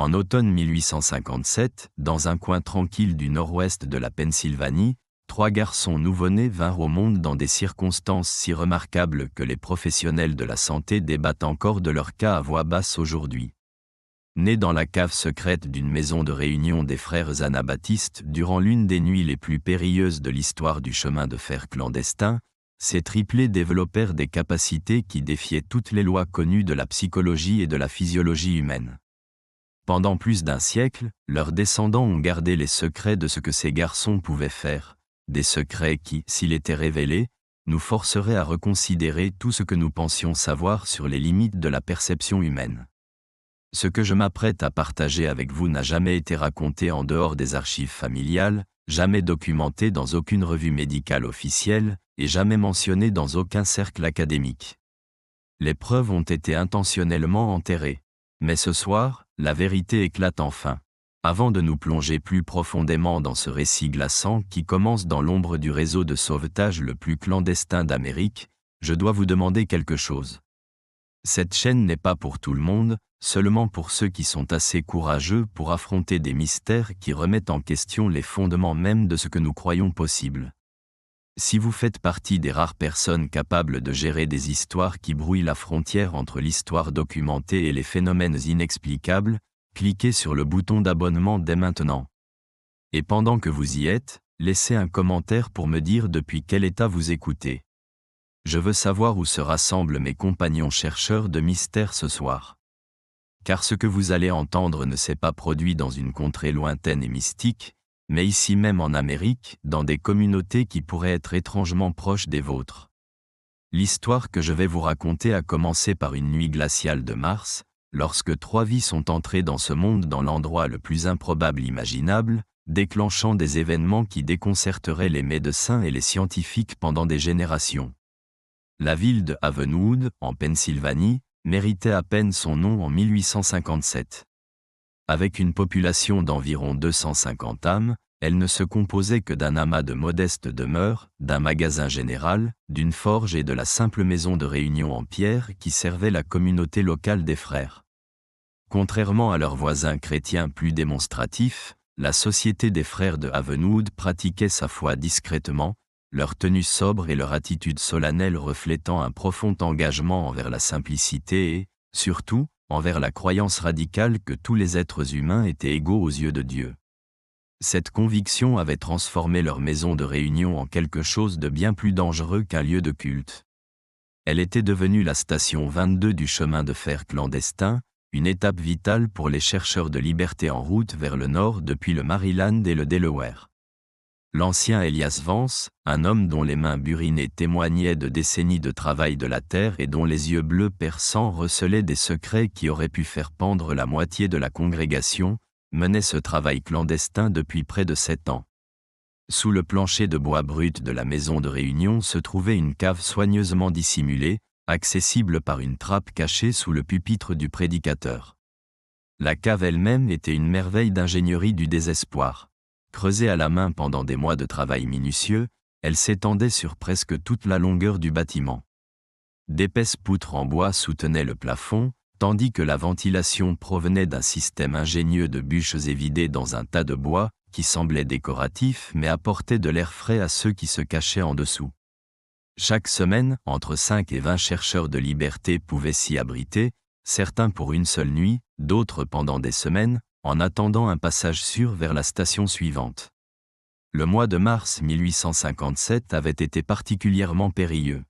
En automne 1857, dans un coin tranquille du nord-ouest de la Pennsylvanie, 3 garçons nouveau-nés vinrent au monde dans des circonstances si remarquables que les professionnels de la santé débattent encore de leur cas à voix basse aujourd'hui. Nés dans la cave secrète d'une maison de réunion des frères anabaptistes durant l'une des nuits les plus périlleuses de l'histoire du chemin de fer clandestin, ces triplés développèrent des capacités qui défiaient toutes les lois connues de la psychologie et de la physiologie humaine. Pendant plus d'un siècle, leurs descendants ont gardé les secrets de ce que ces garçons pouvaient faire, des secrets qui, s'ils étaient révélés, nous forceraient à reconsidérer tout ce que nous pensions savoir sur les limites de la perception humaine. Ce que je m'apprête à partager avec vous n'a jamais été raconté en dehors des archives familiales, jamais documenté dans aucune revue médicale officielle, et jamais mentionné dans aucun cercle académique. Les preuves ont été intentionnellement enterrées. Mais ce soir, la vérité éclate enfin. Avant de nous plonger plus profondément dans ce récit glaçant qui commence dans l'ombre du réseau de sauvetage le plus clandestin d'Amérique, je dois vous demander quelque chose. Cette chaîne n'est pas pour tout le monde, seulement pour ceux qui sont assez courageux pour affronter des mystères qui remettent en question les fondements mêmes de ce que nous croyons possible. Si vous faites partie des rares personnes capables de gérer des histoires qui brouillent la frontière entre l'histoire documentée et les phénomènes inexplicables, cliquez sur le bouton d'abonnement dès maintenant. Et pendant que vous y êtes, laissez un commentaire pour me dire depuis quel état vous écoutez. Je veux savoir où se rassemblent mes compagnons chercheurs de mystères ce soir. Car ce que vous allez entendre ne s'est pas produit dans une contrée lointaine et mystique, mais ici même en Amérique, dans des communautés qui pourraient être étrangement proches des vôtres. L'histoire que je vais vous raconter a commencé par une nuit glaciale de mars, lorsque 3 vies sont entrées dans ce monde dans l'endroit le plus improbable imaginable, déclenchant des événements qui déconcerteraient les médecins et les scientifiques pendant des générations. La ville de Havenwood, en Pennsylvanie, méritait à peine son nom en 1857. Avec une population d'environ 250 âmes, elle ne se composait que d'un amas de modestes demeures, d'un magasin général, d'une forge et de la simple maison de réunion en pierre qui servait la communauté locale des frères. Contrairement à leurs voisins chrétiens plus démonstratifs, la société des frères de Havenwood pratiquait sa foi discrètement, leur tenue sobre et leur attitude solennelle reflétant un profond engagement envers la simplicité et, surtout, envers la croyance radicale que tous les êtres humains étaient égaux aux yeux de Dieu. Cette conviction avait transformé leur maison de réunion en quelque chose de bien plus dangereux qu'un lieu de culte. Elle était devenue la station 22 du chemin de fer clandestin, une étape vitale pour les chercheurs de liberté en route vers le nord depuis le Maryland et le Delaware. L'ancien Elias Vance, un homme dont les mains burinées témoignaient de décennies de travail de la terre et dont les yeux bleus perçants recelaient des secrets qui auraient pu faire pendre la moitié de la congrégation, menait ce travail clandestin depuis près de 7 ans. Sous le plancher de bois brut de la maison de réunion se trouvait une cave soigneusement dissimulée, accessible par une trappe cachée sous le pupitre du prédicateur. La cave elle-même était une merveille d'ingénierie du désespoir. Creusée à la main pendant des mois de travail minutieux, elle s'étendait sur presque toute la longueur du bâtiment. D'épaisses poutres en bois soutenaient le plafond, tandis que la ventilation provenait d'un système ingénieux de bûches évidées dans un tas de bois, qui semblait décoratif mais apportait de l'air frais à ceux qui se cachaient en dessous. Chaque semaine, entre 5 et 20 chercheurs de liberté pouvaient s'y abriter, certains pour une seule nuit, d'autres pendant des semaines, en attendant un passage sûr vers la station suivante. Le mois de mars 1857 avait été particulièrement périlleux.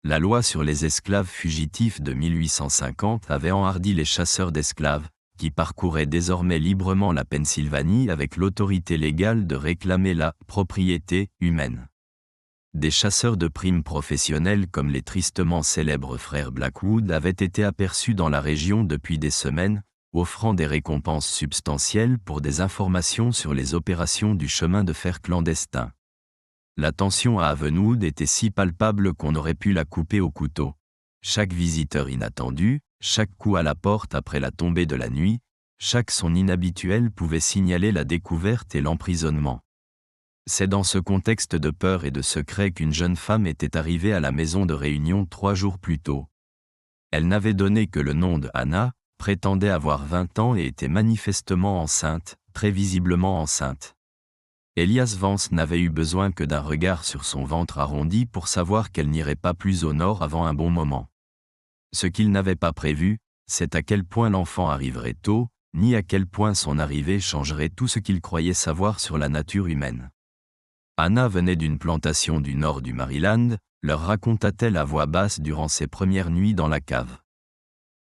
La loi sur les esclaves fugitifs de 1850 avait enhardi les chasseurs d'esclaves, qui parcouraient désormais librement la Pennsylvanie avec l'autorité légale de réclamer la « propriété humaine ». Des chasseurs de primes professionnels comme les tristement célèbres frères Blackwood avaient été aperçus dans la région depuis des semaines, offrant des récompenses substantielles pour des informations sur les opérations du chemin de fer clandestin. La tension à Havenwood était si palpable qu'on aurait pu la couper au couteau. Chaque visiteur inattendu, chaque coup à la porte après la tombée de la nuit, chaque son inhabituel pouvait signaler la découverte et l'emprisonnement. C'est dans ce contexte de peur et de secret qu'une jeune femme était arrivée à la maison de réunion 3 jours plus tôt. Elle n'avait donné que le nom de Hannah, prétendait avoir 20 ans et était manifestement enceinte, très visiblement enceinte. Elias Vance n'avait eu besoin que d'un regard sur son ventre arrondi pour savoir qu'elle n'irait pas plus au nord avant un bon moment. Ce qu'il n'avait pas prévu, c'est à quel point l'enfant arriverait tôt, ni à quel point son arrivée changerait tout ce qu'il croyait savoir sur la nature humaine. Anna venait d'une plantation du nord du Maryland, leur raconta-t-elle à voix basse durant ses premières nuits dans la cave.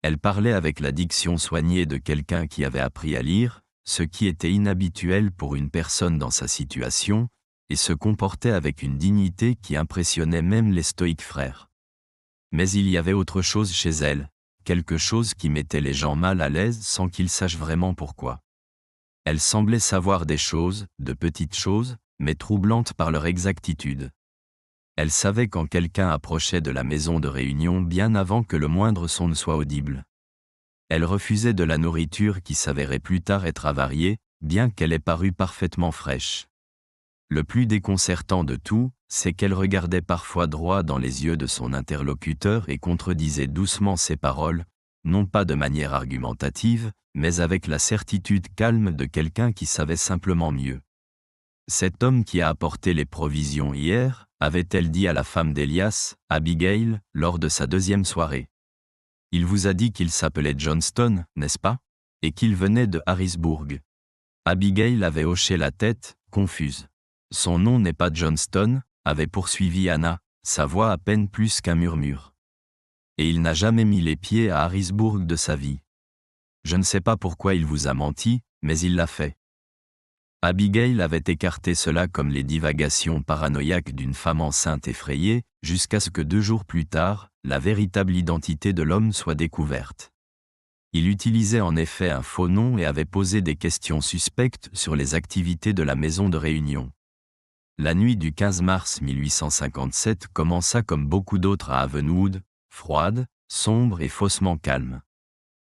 Elle parlait avec la diction soignée de quelqu'un qui avait appris à lire, ce qui était inhabituel pour une personne dans sa situation, et se comportait avec une dignité qui impressionnait même les stoïques frères. Mais il y avait autre chose chez elle, quelque chose qui mettait les gens mal à l'aise sans qu'ils sachent vraiment pourquoi. Elle semblait savoir des choses, de petites choses, mais troublantes par leur exactitude. Elle savait quand quelqu'un approchait de la maison de réunion bien avant que le moindre son ne soit audible. Elle refusait de la nourriture qui s'avérait plus tard être avariée, bien qu'elle ait paru parfaitement fraîche. Le plus déconcertant de tout, c'est qu'elle regardait parfois droit dans les yeux de son interlocuteur et contredisait doucement ses paroles, non pas de manière argumentative, mais avec la certitude calme de quelqu'un qui savait simplement mieux. Cet homme qui a apporté les provisions hier, avait-elle dit à la femme d'Elias, Abigail, lors de sa deuxième soirée. Il vous a dit qu'il s'appelait Johnston, n'est-ce pas? Et qu'il venait de Harrisburg. Abigail avait hoché la tête, confuse. Son nom n'est pas Johnston, avait poursuivi Anna, sa voix à peine plus qu'un murmure. Et il n'a jamais mis les pieds à Harrisburg de sa vie. Je ne sais pas pourquoi il vous a menti, mais il l'a fait. Abigail avait écarté cela comme les divagations paranoïaques d'une femme enceinte effrayée, jusqu'à ce que 2 jours plus tard, la véritable identité de l'homme soit découverte. Il utilisait en effet un faux nom et avait posé des questions suspectes sur les activités de la maison de réunion. La nuit du 15 mars 1857 commença comme beaucoup d'autres à Havenwood, froide, sombre et faussement calme.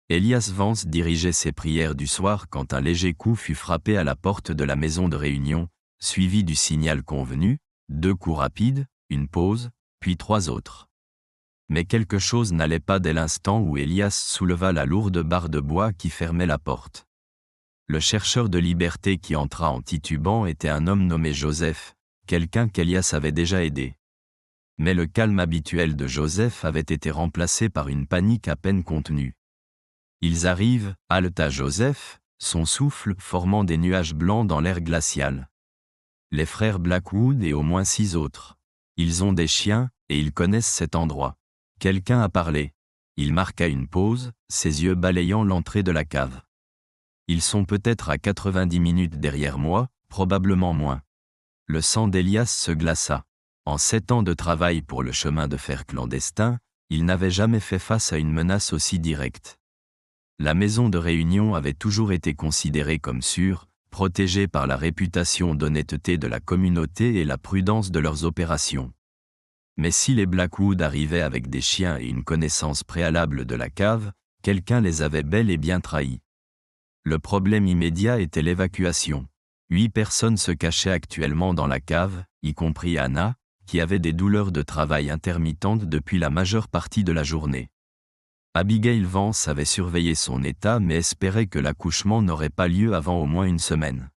Elias Vance dirigeait ses prières du soir quand un léger coup fut frappé à la porte de la maison de réunion, suivi du signal convenu, 2 coups rapides, une pause, puis 3 autres. Mais quelque chose n'allait pas dès l'instant où Elias souleva la lourde barre de bois qui fermait la porte. Le chercheur de liberté qui entra en titubant était un homme nommé Joseph, quelqu'un qu'Elias avait déjà aidé. Mais le calme habituel de Joseph avait été remplacé par une panique à peine contenue. Ils arrivent, haleta Joseph, son souffle formant des nuages blancs dans l'air glacial. Les frères Blackwood et au moins 6 autres. Ils ont des chiens, et ils connaissent cet endroit. Quelqu'un a parlé. Il marqua une pause, ses yeux balayant l'entrée de la cave. Ils sont peut-être à 90 minutes derrière moi, probablement moins. Le sang d'Elias se glaça. En 7 ans de travail pour le chemin de fer clandestin, il n'avait jamais fait face à une menace aussi directe. La maison de réunion avait toujours été considérée comme sûre, protégée par la réputation d'honnêteté de la communauté et la prudence de leurs opérations. Mais si les Blackwood arrivaient avec des chiens et une connaissance préalable de la cave, quelqu'un les avait bel et bien trahis. Le problème immédiat était l'évacuation. 8 personnes se cachaient actuellement dans la cave, y compris Anna, qui avait des douleurs de travail intermittentes depuis la majeure partie de la journée. Abigail Vance avait surveillé son état mais espérait que l'accouchement n'aurait pas lieu avant au moins une semaine.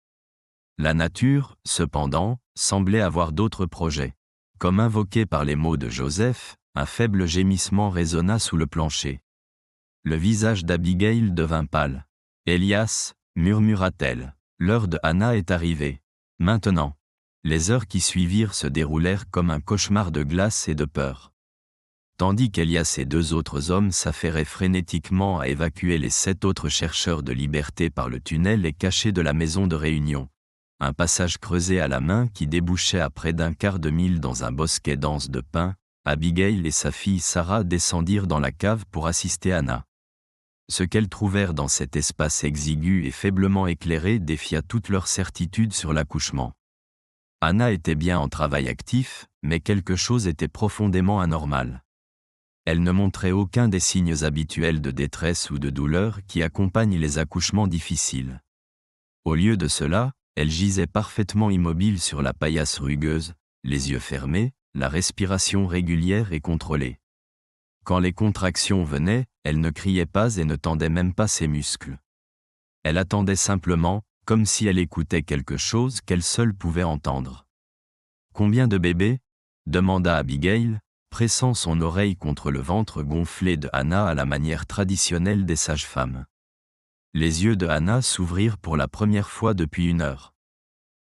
La nature, cependant, semblait avoir d'autres projets. Comme invoqué par les mots de Joseph, un faible gémissement résonna sous le plancher. Le visage d'Abigail devint pâle. « Elias, murmura-t-elle, l'heure de Anna est arrivée. Maintenant. » Les heures qui suivirent se déroulèrent comme un cauchemar de glace et de peur. Tandis qu'Elias et 2 autres hommes s'affairaient frénétiquement à évacuer les 7 autres chercheurs de liberté par le tunnel et cachés de la maison de réunion. Un passage creusé à la main qui débouchait à près d'un quart de mille dans un bosquet dense de pins, Abigail et sa fille Sarah descendirent dans la cave pour assister Anna. Ce qu'elles trouvèrent dans cet espace exigu et faiblement éclairé défia toute leur certitude sur l'accouchement. Anna était bien en travail actif, mais quelque chose était profondément anormal. Elle ne montrait aucun des signes habituels de détresse ou de douleur qui accompagnent les accouchements difficiles. Au lieu de cela, elle gisait parfaitement immobile sur la paillasse rugueuse, les yeux fermés, la respiration régulière et contrôlée. Quand les contractions venaient, elle ne criait pas et ne tendait même pas ses muscles. Elle attendait simplement, comme si elle écoutait quelque chose qu'elle seule pouvait entendre. « Combien de bébés ?» demanda Abigail, pressant son oreille contre le ventre gonflé de Hannah à la manière traditionnelle des sages-femmes. Les yeux de Hannah s'ouvrirent pour la première fois depuis 1 heure.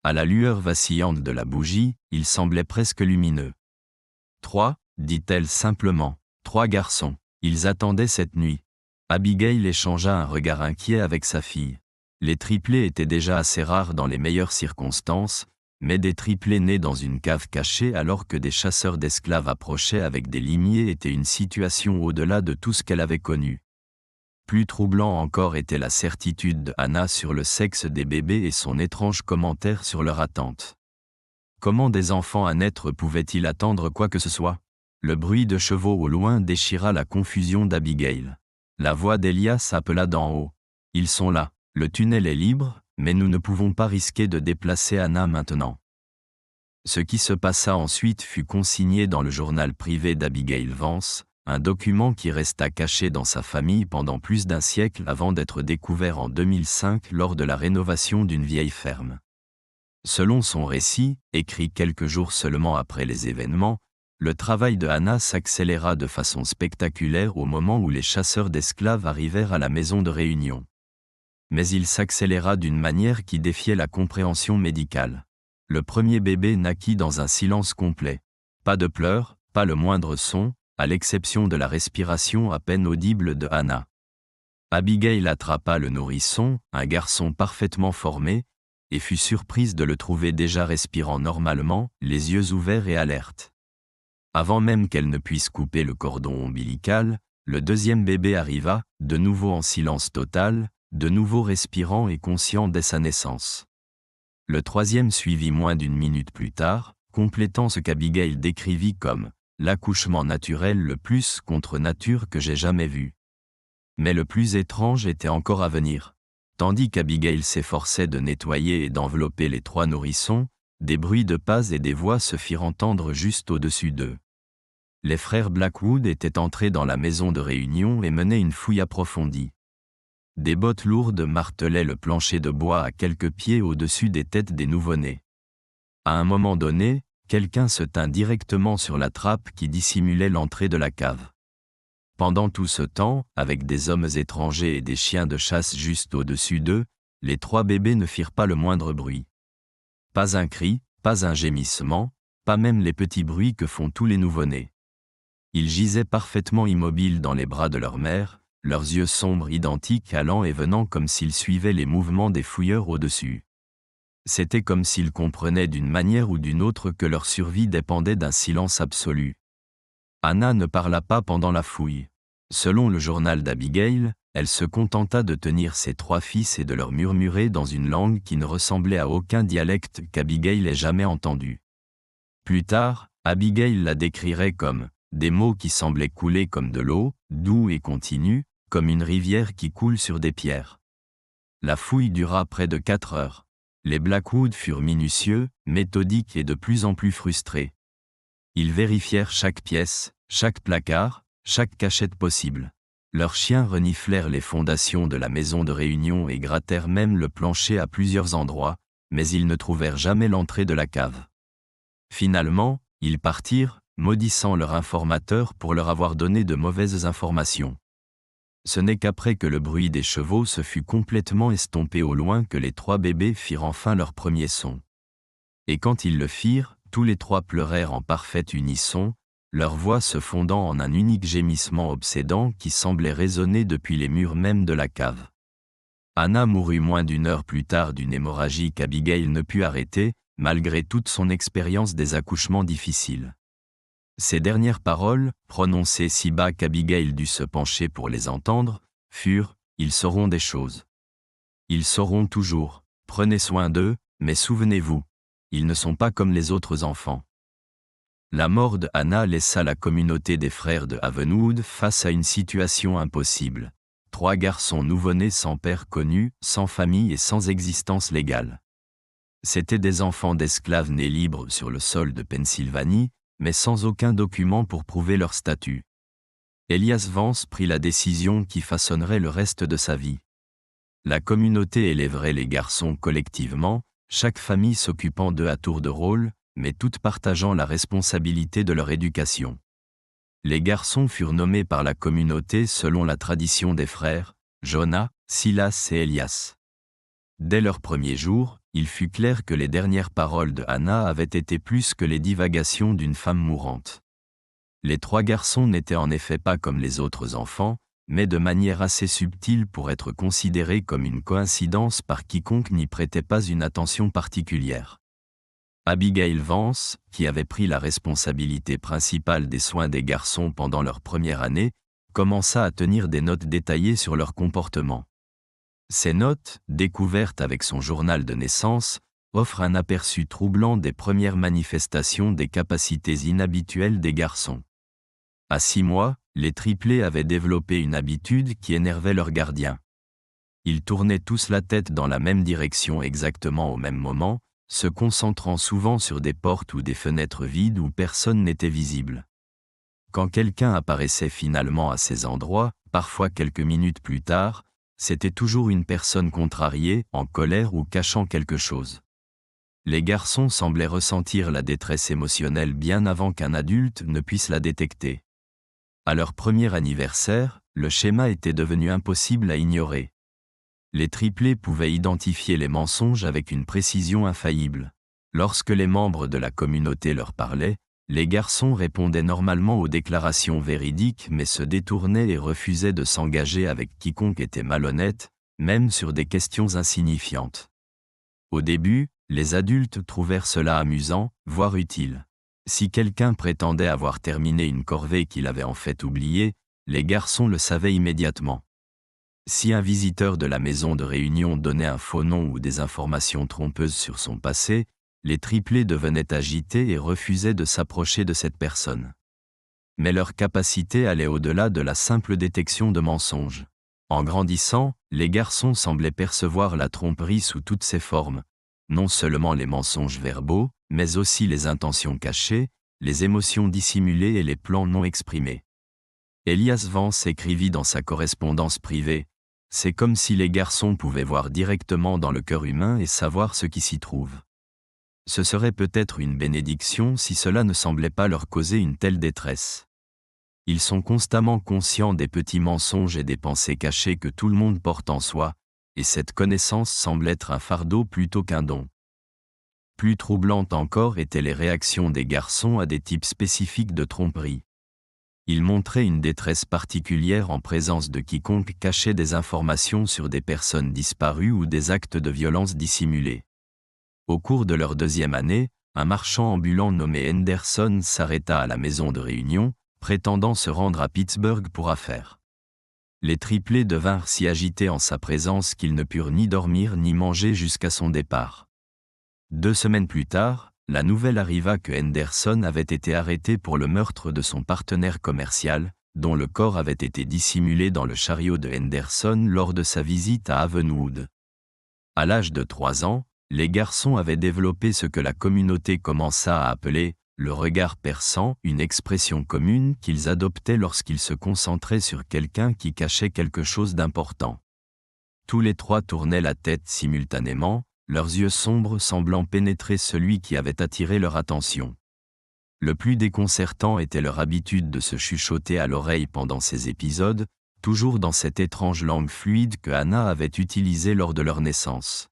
À la lueur vacillante de la bougie, il semblait presque lumineux. « 3, dit-elle simplement. 3 garçons. Ils attendaient cette nuit. » Abigail échangea un regard inquiet avec sa fille. Les triplés étaient déjà assez rares dans les meilleures circonstances, mais des triplés nés dans une cave cachée alors que des chasseurs d'esclaves approchaient avec des limiers était une situation au-delà de tout ce qu'elle avait connu. Plus troublant encore était la certitude de Hannah sur le sexe des bébés et son étrange commentaire sur leur attente. Comment des enfants à naître pouvaient-ils attendre quoi que ce soit? Le bruit de chevaux au loin déchira la confusion d'Abigail. La voix d'Elias appela d'en haut. « Ils sont là, le tunnel est libre, mais nous ne pouvons pas risquer de déplacer Hannah maintenant. » Ce qui se passa ensuite fut consigné dans le journal privé d'Abigail Vance, un document qui resta caché dans sa famille pendant plus d'1 siècle avant d'être découvert en 2005 lors de la rénovation d'une vieille ferme. Selon son récit, écrit quelques jours seulement après les événements, le travail de Hannah s'accéléra de façon spectaculaire au moment où les chasseurs d'esclaves arrivèrent à la maison de réunion. Mais il s'accéléra d'une manière qui défiait la compréhension médicale. Le premier bébé naquit dans un silence complet. Pas de pleurs, pas le moindre son, à l'exception de la respiration à peine audible de Hannah. Abigail attrapa le nourrisson, un garçon parfaitement formé, et fut surprise de le trouver déjà respirant normalement, les yeux ouverts et alertes. Avant même qu'elle ne puisse couper le cordon ombilical, le deuxième bébé arriva, de nouveau en silence total, de nouveau respirant et conscient dès sa naissance. Le troisième suivit moins d'1 minute plus tard, complétant ce qu'Abigail décrivit comme « l'accouchement naturel le plus contre nature que j'ai jamais vu ». Mais le plus étrange était encore à venir. Tandis qu'Abigail s'efforçait de nettoyer et d'envelopper les 3 nourrissons, des bruits de pas et des voix se firent entendre juste au-dessus d'eux. Les frères Blackwood étaient entrés dans la maison de réunion et menaient une fouille approfondie. Des bottes lourdes martelaient le plancher de bois à quelques pieds au-dessus des têtes des nouveau-nés. À un moment donné, quelqu'un se tint directement sur la trappe qui dissimulait l'entrée de la cave. Pendant tout ce temps, avec des hommes étrangers et des chiens de chasse juste au-dessus d'eux, les 3 bébés ne firent pas le moindre bruit. Pas un cri, pas un gémissement, pas même les petits bruits que font tous les nouveau-nés. Ils gisaient parfaitement immobiles dans les bras de leur mère, leurs yeux sombres identiques allant et venant comme s'ils suivaient les mouvements des fouilleurs au-dessus. C'était comme s'ils comprenaient d'une manière ou d'une autre que leur survie dépendait d'un silence absolu. Hannah ne parla pas pendant la fouille. Selon le journal d'Abigail, elle se contenta de tenir ses 3 fils et de leur murmurer dans une langue qui ne ressemblait à aucun dialecte qu'Abigail ait jamais entendu. Plus tard, Abigail la décrirait comme des mots qui semblaient couler comme de l'eau, doux et continu, comme une rivière qui coule sur des pierres. La fouille dura près de 4 heures. Les Blackwood furent minutieux, méthodiques et de plus en plus frustrés. Ils vérifièrent chaque pièce, chaque placard, chaque cachette possible. Leurs chiens reniflèrent les fondations de la maison de réunion et grattèrent même le plancher à plusieurs endroits, mais ils ne trouvèrent jamais l'entrée de la cave. Finalement, ils partirent, maudissant leur informateur pour leur avoir donné de mauvaises informations. Ce n'est qu'après que le bruit des chevaux se fut complètement estompé au loin que les 3 bébés firent enfin leur premier son. Et quand ils le firent, tous les 3 pleurèrent en parfait unisson, leur voix se fondant en un unique gémissement obsédant qui semblait résonner depuis les murs même de la cave. Hannah mourut moins d'1 heure plus tard d'une hémorragie qu'Abigail ne put arrêter, malgré toute son expérience des accouchements difficiles. Ces dernières paroles, prononcées si bas qu'Abigail dut se pencher pour les entendre, furent « Ils sauront des choses. Ils sauront toujours, prenez soin d'eux, mais souvenez-vous, ils ne sont pas comme les autres enfants. » La mort de Hannah laissa la communauté des frères de Havenwood face à une situation impossible. 3 garçons nouveau-nés sans père connu, sans famille et sans existence légale. C'étaient des enfants d'esclaves nés libres sur le sol de Pennsylvanie, mais sans aucun document pour prouver leur statut. Elias Vance prit la décision qui façonnerait le reste de sa vie. La communauté élèverait les garçons collectivement, chaque famille s'occupant d'eux à tour de rôle, mais toutes partageant la responsabilité de leur éducation. Les garçons furent nommés par la communauté selon la tradition des frères, Jonas, Silas et Elias. Dès leur premier jour, il fut clair que les dernières paroles de Anna avaient été plus que les divagations d'une femme mourante. Les 3 garçons n'étaient en effet pas comme les autres enfants, mais de manière assez subtile pour être considérés comme une coïncidence par quiconque n'y prêtait pas une attention particulière. Abigail Vance, qui avait pris la responsabilité principale des soins des garçons pendant leur première année, commença à tenir des notes détaillées sur leur comportement. Ces notes, découvertes avec son journal de naissance, offrent un aperçu troublant des premières manifestations des capacités inhabituelles des garçons. À 6 mois, les triplés avaient développé une habitude qui énervait leurs gardiens. Ils tournaient tous la tête dans la même direction exactement au même moment, se concentrant souvent sur des portes ou des fenêtres vides où personne n'était visible. Quand quelqu'un apparaissait finalement à ces endroits, parfois quelques minutes plus tard, c'était toujours une personne contrariée, en colère ou cachant quelque chose. Les garçons semblaient ressentir la détresse émotionnelle bien avant qu'un adulte ne puisse la détecter. À leur premier anniversaire, le schéma était devenu impossible à ignorer. Les triplés pouvaient identifier les mensonges avec une précision infaillible. Lorsque les membres de la communauté leur parlaient, les garçons répondaient normalement aux déclarations véridiques mais se détournaient et refusaient de s'engager avec quiconque était malhonnête, même sur des questions insignifiantes. Au début, les adultes trouvèrent cela amusant, voire utile. Si quelqu'un prétendait avoir terminé une corvée qu'il avait en fait oubliée, les garçons le savaient immédiatement. Si un visiteur de la maison de réunion donnait un faux nom ou des informations trompeuses sur son passé, les triplés devenaient agités et refusaient de s'approcher de cette personne. Mais leur capacité allait au-delà de la simple détection de mensonges. En grandissant, les garçons semblaient percevoir la tromperie sous toutes ses formes, non seulement les mensonges verbaux, mais aussi les intentions cachées, les émotions dissimulées et les plans non exprimés. Elias Vance écrivit dans sa correspondance privée, « C'est comme si les garçons pouvaient voir directement dans le cœur humain et savoir ce qui s'y trouve. Ce serait peut-être une bénédiction si cela ne semblait pas leur causer une telle détresse. Ils sont constamment conscients des petits mensonges et des pensées cachées que tout le monde porte en soi, et cette connaissance semble être un fardeau plutôt qu'un don. » Plus troublantes encore étaient les réactions des garçons à des types spécifiques de tromperie. Ils montraient une détresse particulière en présence de quiconque cachait des informations sur des personnes disparues ou des actes de violence dissimulés. Au cours de leur 2e année, un marchand ambulant nommé Henderson s'arrêta à la maison de réunion, prétendant se rendre à Pittsburgh pour affaires. Les triplés devinrent si agités en sa présence qu'ils ne purent ni dormir ni manger jusqu'à son départ. 2 semaines plus tard, la nouvelle arriva que Henderson avait été arrêté pour le meurtre de son partenaire commercial, dont le corps avait été dissimulé dans le chariot de Henderson lors de sa visite à Havenwood. À l'âge de 3 ans, les garçons avaient développé ce que la communauté commença à appeler « le regard perçant », une expression commune qu'ils adoptaient lorsqu'ils se concentraient sur quelqu'un qui cachait quelque chose d'important. Tous les 3 tournaient la tête simultanément, leurs yeux sombres semblant pénétrer celui qui avait attiré leur attention. Le plus déconcertant était leur habitude de se chuchoter à l'oreille pendant ces épisodes, toujours dans cette étrange langue fluide que Anna avait utilisée lors de leur naissance.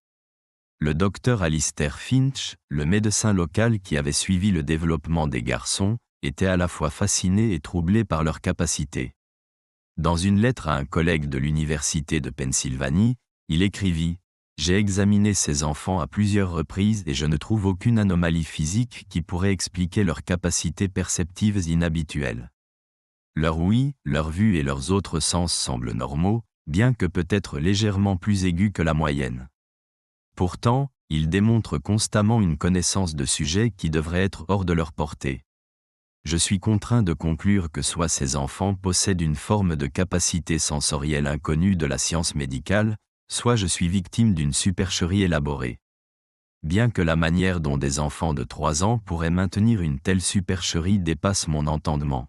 Le docteur Alistair Finch, le médecin local qui avait suivi le développement des garçons, était à la fois fasciné et troublé par leur capacité. Dans une lettre à un collègue de l'Université de Pennsylvanie, il écrivit « J'ai examiné ces enfants à plusieurs reprises et je ne trouve aucune anomalie physique qui pourrait expliquer leurs capacités perceptives inhabituelles. Leur ouïe, leur vue et leurs autres sens semblent normaux, bien que peut-être légèrement plus aigus que la moyenne. Pourtant, ils démontrent constamment une connaissance de sujets qui devraient être hors de leur portée. Je suis contraint de conclure que soit ces enfants possèdent une forme de capacité sensorielle inconnue de la science médicale, soit je suis victime d'une supercherie élaborée. Bien que la manière dont des enfants de 3 ans pourraient maintenir une telle supercherie dépasse mon entendement.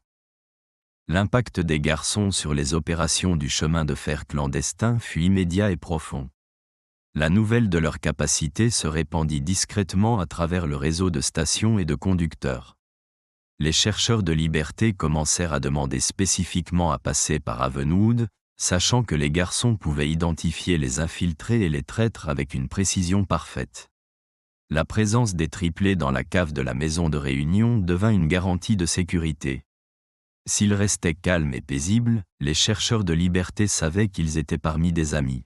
L'impact des garçons sur les opérations du chemin de fer clandestin fut immédiat et profond. La nouvelle de leur capacité se répandit discrètement à travers le réseau de stations et de conducteurs. Les chercheurs de liberté commencèrent à demander spécifiquement à passer par Havenwood, sachant que les garçons pouvaient identifier les infiltrés et les traîtres avec une précision parfaite. La présence des triplés dans la cave de la maison de réunion devint une garantie de sécurité. S'ils restaient calmes et paisibles, les chercheurs de liberté savaient qu'ils étaient parmi des amis.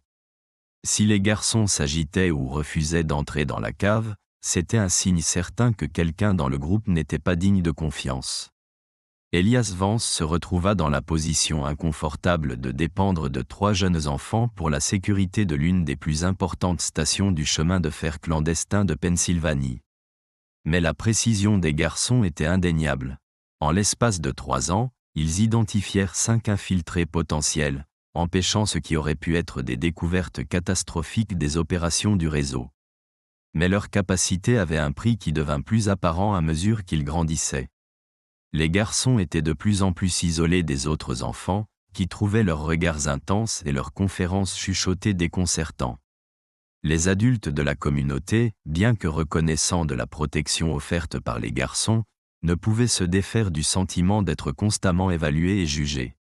Si les garçons s'agitaient ou refusaient d'entrer dans la cave, c'était un signe certain que quelqu'un dans le groupe n'était pas digne de confiance. Elias Vance se retrouva dans la position inconfortable de dépendre de 3 jeunes enfants pour la sécurité de l'une des plus importantes stations du chemin de fer clandestin de Pennsylvanie. Mais la précision des garçons était indéniable. En l'espace de 3 ans, ils identifièrent 5 infiltrés potentiels, empêchant ce qui aurait pu être des découvertes catastrophiques des opérations du réseau. Mais leur capacité avait un prix qui devint plus apparent à mesure qu'ils grandissaient. Les garçons étaient de plus en plus isolés des autres enfants, qui trouvaient leurs regards intenses et leurs conférences chuchotées déconcertants. Les adultes de la communauté, bien que reconnaissants de la protection offerte par les garçons, ne pouvaient se défaire du sentiment d'être constamment évalués et jugés.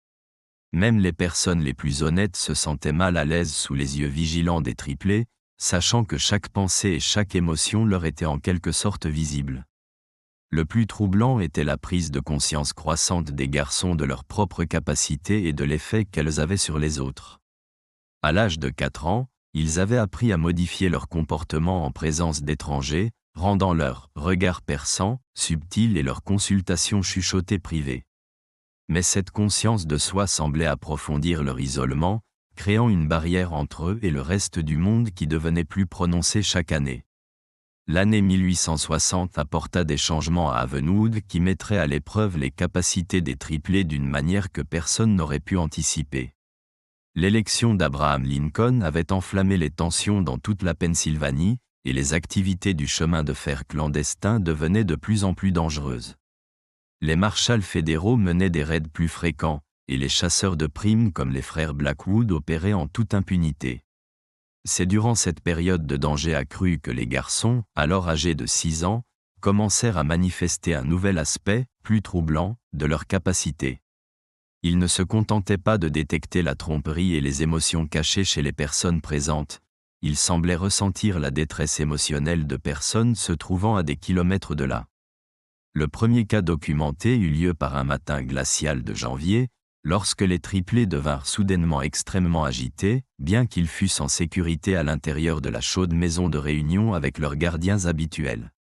Même les personnes les plus honnêtes se sentaient mal à l'aise sous les yeux vigilants des triplés, sachant que chaque pensée et chaque émotion leur était en quelque sorte visible. Le plus troublant était la prise de conscience croissante des garçons de leurs propres capacités et de l'effet qu'elles avaient sur les autres. À l'âge de 4 ans, ils avaient appris à modifier leur comportement en présence d'étrangers, rendant leur regard perçant, subtil et leurs consultations chuchotées privées. Mais cette conscience de soi semblait approfondir leur isolement, créant une barrière entre eux et le reste du monde qui devenait plus prononcée chaque année. L'année 1860 apporta des changements à Havenwood qui mettraient à l'épreuve les capacités des triplés d'une manière que personne n'aurait pu anticiper. L'élection d'Abraham Lincoln avait enflammé les tensions dans toute la Pennsylvanie, et les activités du chemin de fer clandestin devenaient de plus en plus dangereuses. Les marshals fédéraux menaient des raids plus fréquents, et les chasseurs de primes comme les frères Blackwood opéraient en toute impunité. C'est durant cette période de danger accru que les garçons, alors âgés de 6 ans, commencèrent à manifester un nouvel aspect, plus troublant, de leur capacité. Ils ne se contentaient pas de détecter la tromperie et les émotions cachées chez les personnes présentes, ils semblaient ressentir la détresse émotionnelle de personnes se trouvant à des kilomètres de là. Le premier cas documenté eut lieu par un matin glacial de janvier, lorsque les triplés devinrent soudainement extrêmement agités, bien qu'ils fussent en sécurité à l'intérieur de la chaude maison de réunion avec leurs gardiens habituels.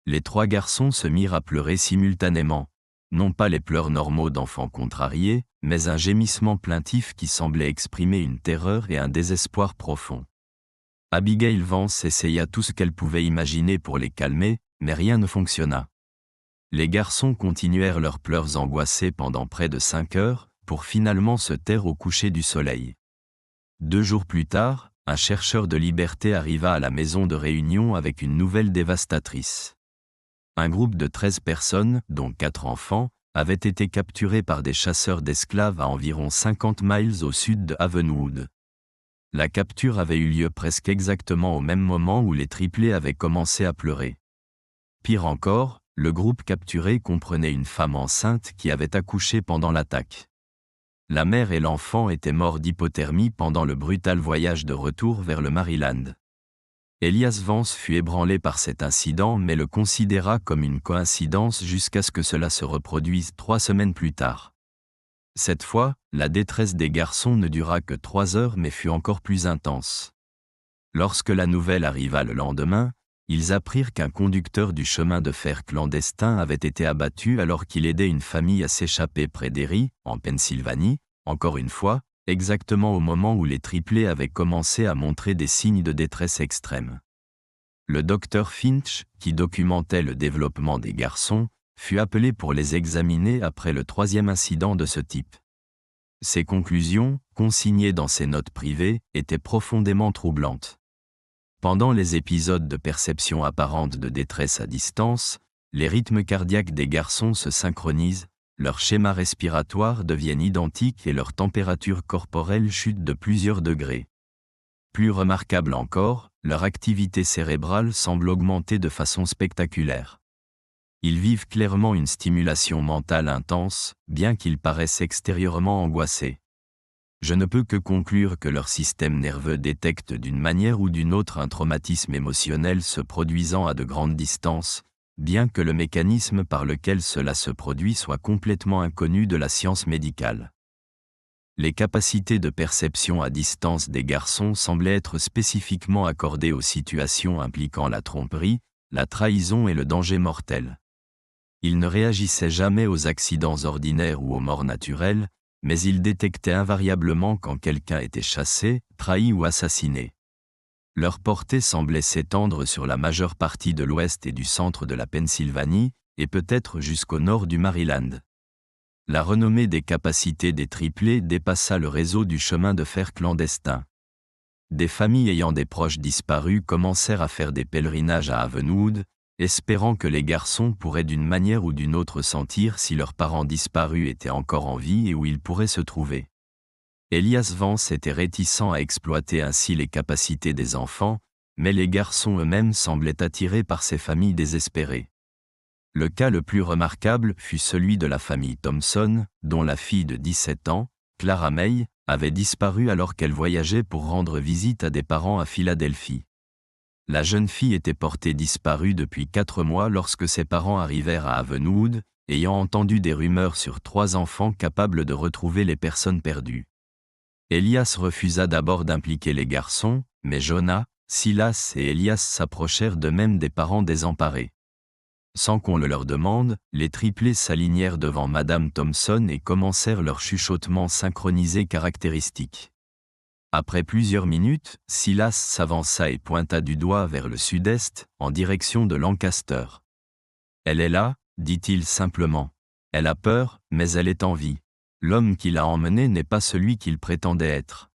Les 3 garçons se mirent à pleurer simultanément, non pas les pleurs normaux d'enfants contrariés, mais un gémissement plaintif qui semblait exprimer une terreur et un désespoir profond. Abigail Vance essaya tout ce qu'elle pouvait imaginer pour les calmer, mais rien ne fonctionna. Les garçons continuèrent leurs pleurs angoissés pendant près de 5 heures, pour finalement se taire au coucher du soleil. 2 jours plus tard, un chercheur de liberté arriva à la maison de réunion avec une nouvelle dévastatrice. Un groupe de 13 personnes, dont 4 enfants, avait été capturé par des chasseurs d'esclaves à environ 50 miles au sud de Havenwood. La capture avait eu lieu presque exactement au même moment où les triplés avaient commencé à pleurer. Pire encore, le groupe capturé comprenait une femme enceinte qui avait accouché pendant l'attaque. La mère et l'enfant étaient morts d'hypothermie pendant le brutal voyage de retour vers le Maryland. Elias Vance fut ébranlé par cet incident mais le considéra comme une coïncidence jusqu'à ce que cela se reproduise 3 semaines plus tard. Cette fois, la détresse des garçons ne dura que 3 heures mais fut encore plus intense. Lorsque la nouvelle arriva le lendemain, ils apprirent qu'un conducteur du chemin de fer clandestin avait été abattu alors qu'il aidait une famille à s'échapper près d'Erie, en Pennsylvanie, encore une fois, exactement au moment où les triplés avaient commencé à montrer des signes de détresse extrême. Le docteur Finch, qui documentait le développement des garçons, fut appelé pour les examiner après le 3e incident de ce type. Ses conclusions, consignées dans ses notes privées, étaient profondément troublantes. Pendant les épisodes de perception apparente de détresse à distance, les rythmes cardiaques des garçons se synchronisent, leur schéma respiratoire devient identique et leur température corporelle chute de plusieurs degrés. Plus remarquable encore, leur activité cérébrale semble augmenter de façon spectaculaire. Ils vivent clairement une stimulation mentale intense, bien qu'ils paraissent extérieurement angoissés. Je ne peux que conclure que leur système nerveux détecte d'une manière ou d'une autre un traumatisme émotionnel se produisant à de grandes distances, bien que le mécanisme par lequel cela se produit soit complètement inconnu de la science médicale. Les capacités de perception à distance des garçons semblaient être spécifiquement accordées aux situations impliquant la tromperie, la trahison et le danger mortel. Ils ne réagissaient jamais aux accidents ordinaires ou aux morts naturelles, mais ils détectaient invariablement quand quelqu'un était chassé, trahi ou assassiné. Leur portée semblait s'étendre sur la majeure partie de l'ouest et du centre de la Pennsylvanie, et peut-être jusqu'au nord du Maryland. La renommée des capacités des triplés dépassa le réseau du chemin de fer clandestin. Des familles ayant des proches disparus commencèrent à faire des pèlerinages à Havenwood, espérant que les garçons pourraient d'une manière ou d'une autre sentir si leurs parents disparus étaient encore en vie et où ils pourraient se trouver. Elias Vance était réticent à exploiter ainsi les capacités des enfants, mais les garçons eux-mêmes semblaient attirés par ces familles désespérées. Le cas le plus remarquable fut celui de la famille Thompson, dont la fille de 17 ans, Clara May, avait disparu alors qu'elle voyageait pour rendre visite à des parents à Philadelphie. La jeune fille était portée disparue depuis 4 mois lorsque ses parents arrivèrent à Havenwood, ayant entendu des rumeurs sur 3 enfants capables de retrouver les personnes perdues. Elias refusa d'abord d'impliquer les garçons, mais Jonah, Silas et Elias s'approchèrent d'eux-mêmes des parents désemparés. Sans qu'on le leur demande, les triplés s'alignèrent devant Madame Thompson et commencèrent leur chuchotement synchronisé caractéristique. Après plusieurs minutes, Silas s'avança et pointa du doigt vers le sud-est, en direction de Lancaster. « Elle est là, dit-il simplement. Elle a peur, mais elle est en vie. L'homme qui l'a emmenée n'est pas celui qu'il prétendait être. »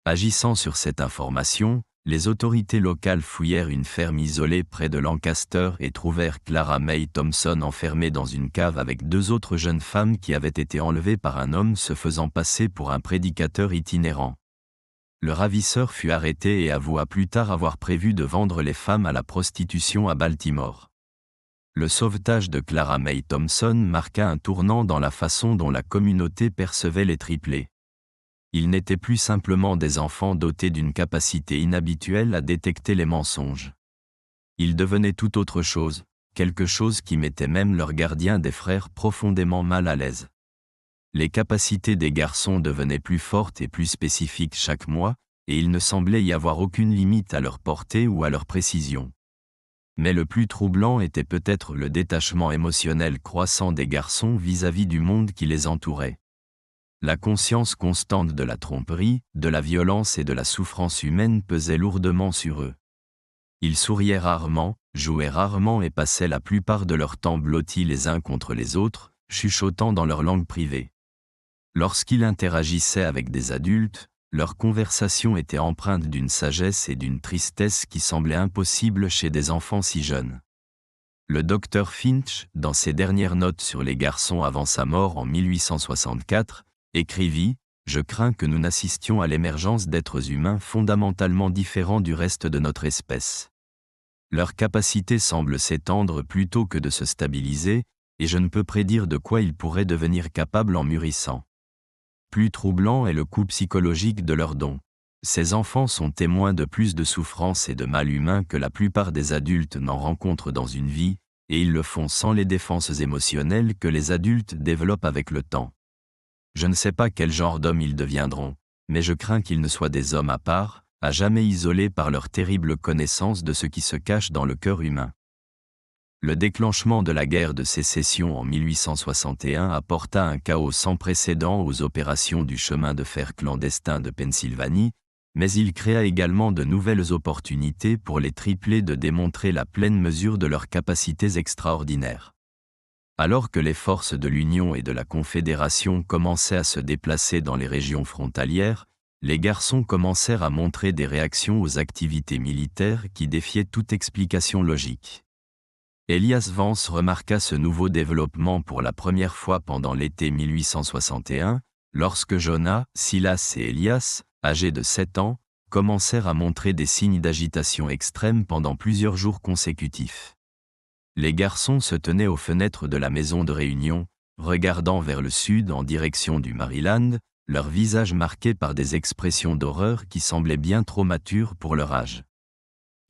Agissant sur cette information, les autorités locales fouillèrent une ferme isolée près de Lancaster et trouvèrent Clara May Thompson enfermée dans une cave avec 2 autres jeunes femmes qui avaient été enlevées par un homme se faisant passer pour un prédicateur itinérant. Le ravisseur fut arrêté et avoua plus tard avoir prévu de vendre les femmes à la prostitution à Baltimore. Le sauvetage de Clara May Thompson marqua un tournant dans la façon dont la communauté percevait les triplés. Ils n'étaient plus simplement des enfants dotés d'une capacité inhabituelle à détecter les mensonges. Ils devenaient tout autre chose, quelque chose qui mettait même leurs gardiens des frères profondément mal à l'aise. Les capacités des garçons devenaient plus fortes et plus spécifiques chaque mois, et il ne semblait y avoir aucune limite à leur portée ou à leur précision. Mais le plus troublant était peut-être le détachement émotionnel croissant des garçons vis-à-vis du monde qui les entourait. La conscience constante de la tromperie, de la violence et de la souffrance humaine pesait lourdement sur eux. Ils souriaient rarement, jouaient rarement et passaient la plupart de leur temps blottis les uns contre les autres, chuchotant dans leur langue privée. Lorsqu'ils interagissaient avec des adultes, leurs conversations étaient empreintes d'une sagesse et d'une tristesse qui semblaient impossibles chez des enfants si jeunes. Le docteur Finch, dans ses dernières notes sur les garçons avant sa mort en 1864, écrivit « Je crains que nous n'assistions à l'émergence d'êtres humains fondamentalement différents du reste de notre espèce. Leur capacité semble s'étendre plutôt que de se stabiliser, et je ne peux prédire de quoi ils pourraient devenir capables en mûrissant. Plus troublant est le coût psychologique de leurs dons. Ces enfants sont témoins de plus de souffrances et de mal humain que la plupart des adultes n'en rencontrent dans une vie, et ils le font sans les défenses émotionnelles que les adultes développent avec le temps. Je ne sais pas quel genre d'hommes ils deviendront, mais je crains qu'ils ne soient des hommes à part, à jamais isolés par leur terrible connaissance de ce qui se cache dans le cœur humain. Le déclenchement de la guerre de sécession en 1861 apporta un chaos sans précédent aux opérations du chemin de fer clandestin de Pennsylvanie, mais il créa également de nouvelles opportunités pour les triplés de démontrer la pleine mesure de leurs capacités extraordinaires. Alors que les forces de l'Union et de la Confédération commençaient à se déplacer dans les régions frontalières, les garçons commencèrent à montrer des réactions aux activités militaires qui défiaient toute explication logique. Elias Vance remarqua ce nouveau développement pour la première fois pendant l'été 1861, lorsque Jonah, Silas et Elias, âgés de 7 ans, commencèrent à montrer des signes d'agitation extrême pendant plusieurs jours consécutifs. Les garçons se tenaient aux fenêtres de la maison de réunion, regardant vers le sud en direction du Maryland, leurs visages marqués par des expressions d'horreur qui semblaient bien trop matures pour leur âge.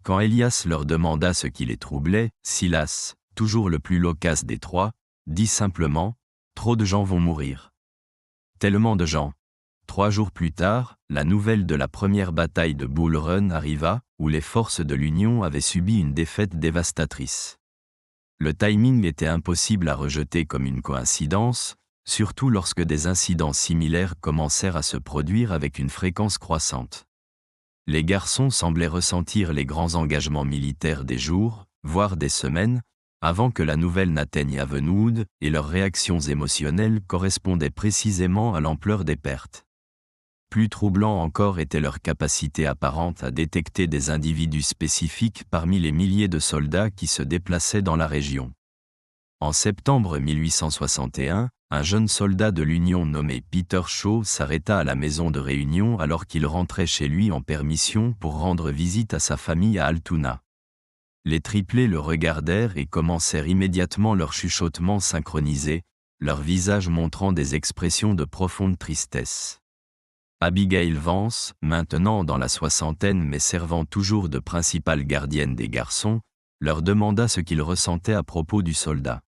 Quand Elias leur demanda ce qui les troublait, Silas, toujours le plus loquace des trois, dit simplement « Trop de gens vont mourir. » Tellement de gens. 3 jours plus tard, la nouvelle de la première bataille de Bull Run arriva, où les forces de l'Union avaient subi une défaite dévastatrice. Le timing était impossible à rejeter comme une coïncidence, surtout lorsque des incidents similaires commencèrent à se produire avec une fréquence croissante. Les garçons semblaient ressentir les grands engagements militaires des jours, voire des semaines, avant que la nouvelle n'atteigne Havenwood, et leurs réactions émotionnelles correspondaient précisément à l'ampleur des pertes. Plus troublant encore était leur capacité apparente à détecter des individus spécifiques parmi les milliers de soldats qui se déplaçaient dans la région. En septembre 1861, un jeune soldat de l'Union nommé Peter Shaw s'arrêta à la maison de réunion alors qu'il rentrait chez lui en permission pour rendre visite à sa famille à Altoona. Les triplés le regardèrent et commencèrent immédiatement leur chuchotement synchronisé, leurs visages montrant des expressions de profonde tristesse. Abigail Vance, maintenant dans la soixantaine mais servant toujours de principale gardienne des garçons, leur demanda ce qu'ils ressentaient à propos du soldat.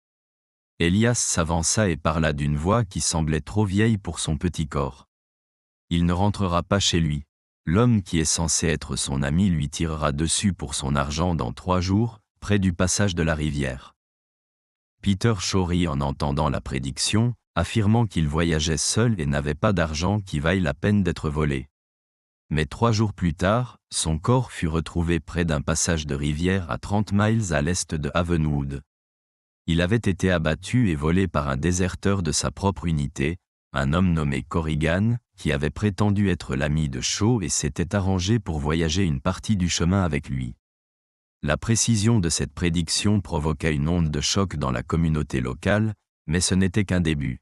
Elias s'avança et parla d'une voix qui semblait trop vieille pour son petit corps. Il ne rentrera pas chez lui. L'homme qui est censé être son ami lui tirera dessus pour son argent dans 3 jours, près du passage de la rivière. Peter Shaw rit en entendant la prédiction, affirmant qu'il voyageait seul et n'avait pas d'argent qui vaille la peine d'être volé. Mais 3 jours plus tard, son corps fut retrouvé près d'un passage de rivière à 30 miles à l'est de Havenwood. Il avait été abattu et volé par un déserteur de sa propre unité, un homme nommé Corrigan, qui avait prétendu être l'ami de Shaw et s'était arrangé pour voyager une partie du chemin avec lui. La précision de cette prédiction provoqua une onde de choc dans la communauté locale, mais ce n'était qu'un début.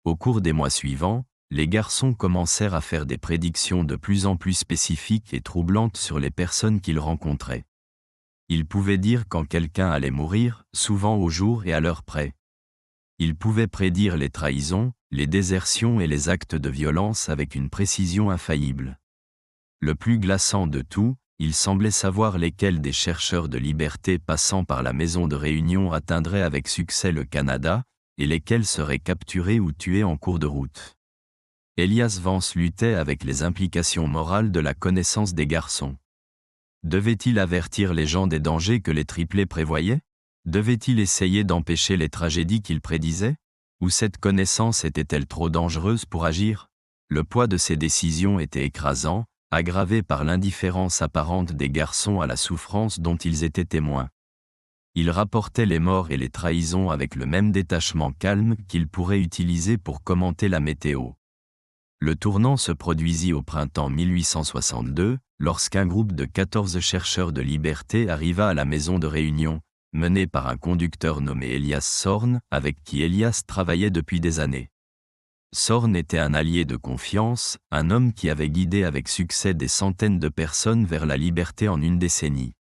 Au cours des mois suivants, les garçons commencèrent à faire des prédictions de plus en plus spécifiques et troublantes sur les personnes qu'ils rencontraient. Ils pouvaient dire quand quelqu'un allait mourir, souvent au jour et à l'heure près. Ils pouvaient prédire les trahisons, les désertions et les actes de violence avec une précision infaillible. Le plus glaçant de tout, ils semblaient savoir lesquels des chercheurs de liberté passant par la maison de réunion atteindraient avec succès le Canada, et lesquels seraient capturés ou tués en cours de route. Elias Vance luttait avec les implications morales de la connaissance des garçons. Devait-il avertir les gens des dangers que les triplés prévoyaient? Devait-il essayer d'empêcher les tragédies qu'ils prédisaient? Ou cette connaissance était-elle trop dangereuse pour agir? Le poids de ces décisions était écrasant, aggravé par l'indifférence apparente des garçons à la souffrance dont ils étaient témoins. Ils rapportaient les morts et les trahisons avec le même détachement calme qu'ils pourraient utiliser pour commenter la météo. Le tournant se produisit au printemps 1862, lorsqu'un groupe de 14 chercheurs de liberté arriva à la maison de réunion, mené par un conducteur nommé Elias Sorn, avec qui Elias travaillait depuis des années. Sorn était un allié de confiance, un homme qui avait guidé avec succès des centaines de personnes vers la liberté en une décennie.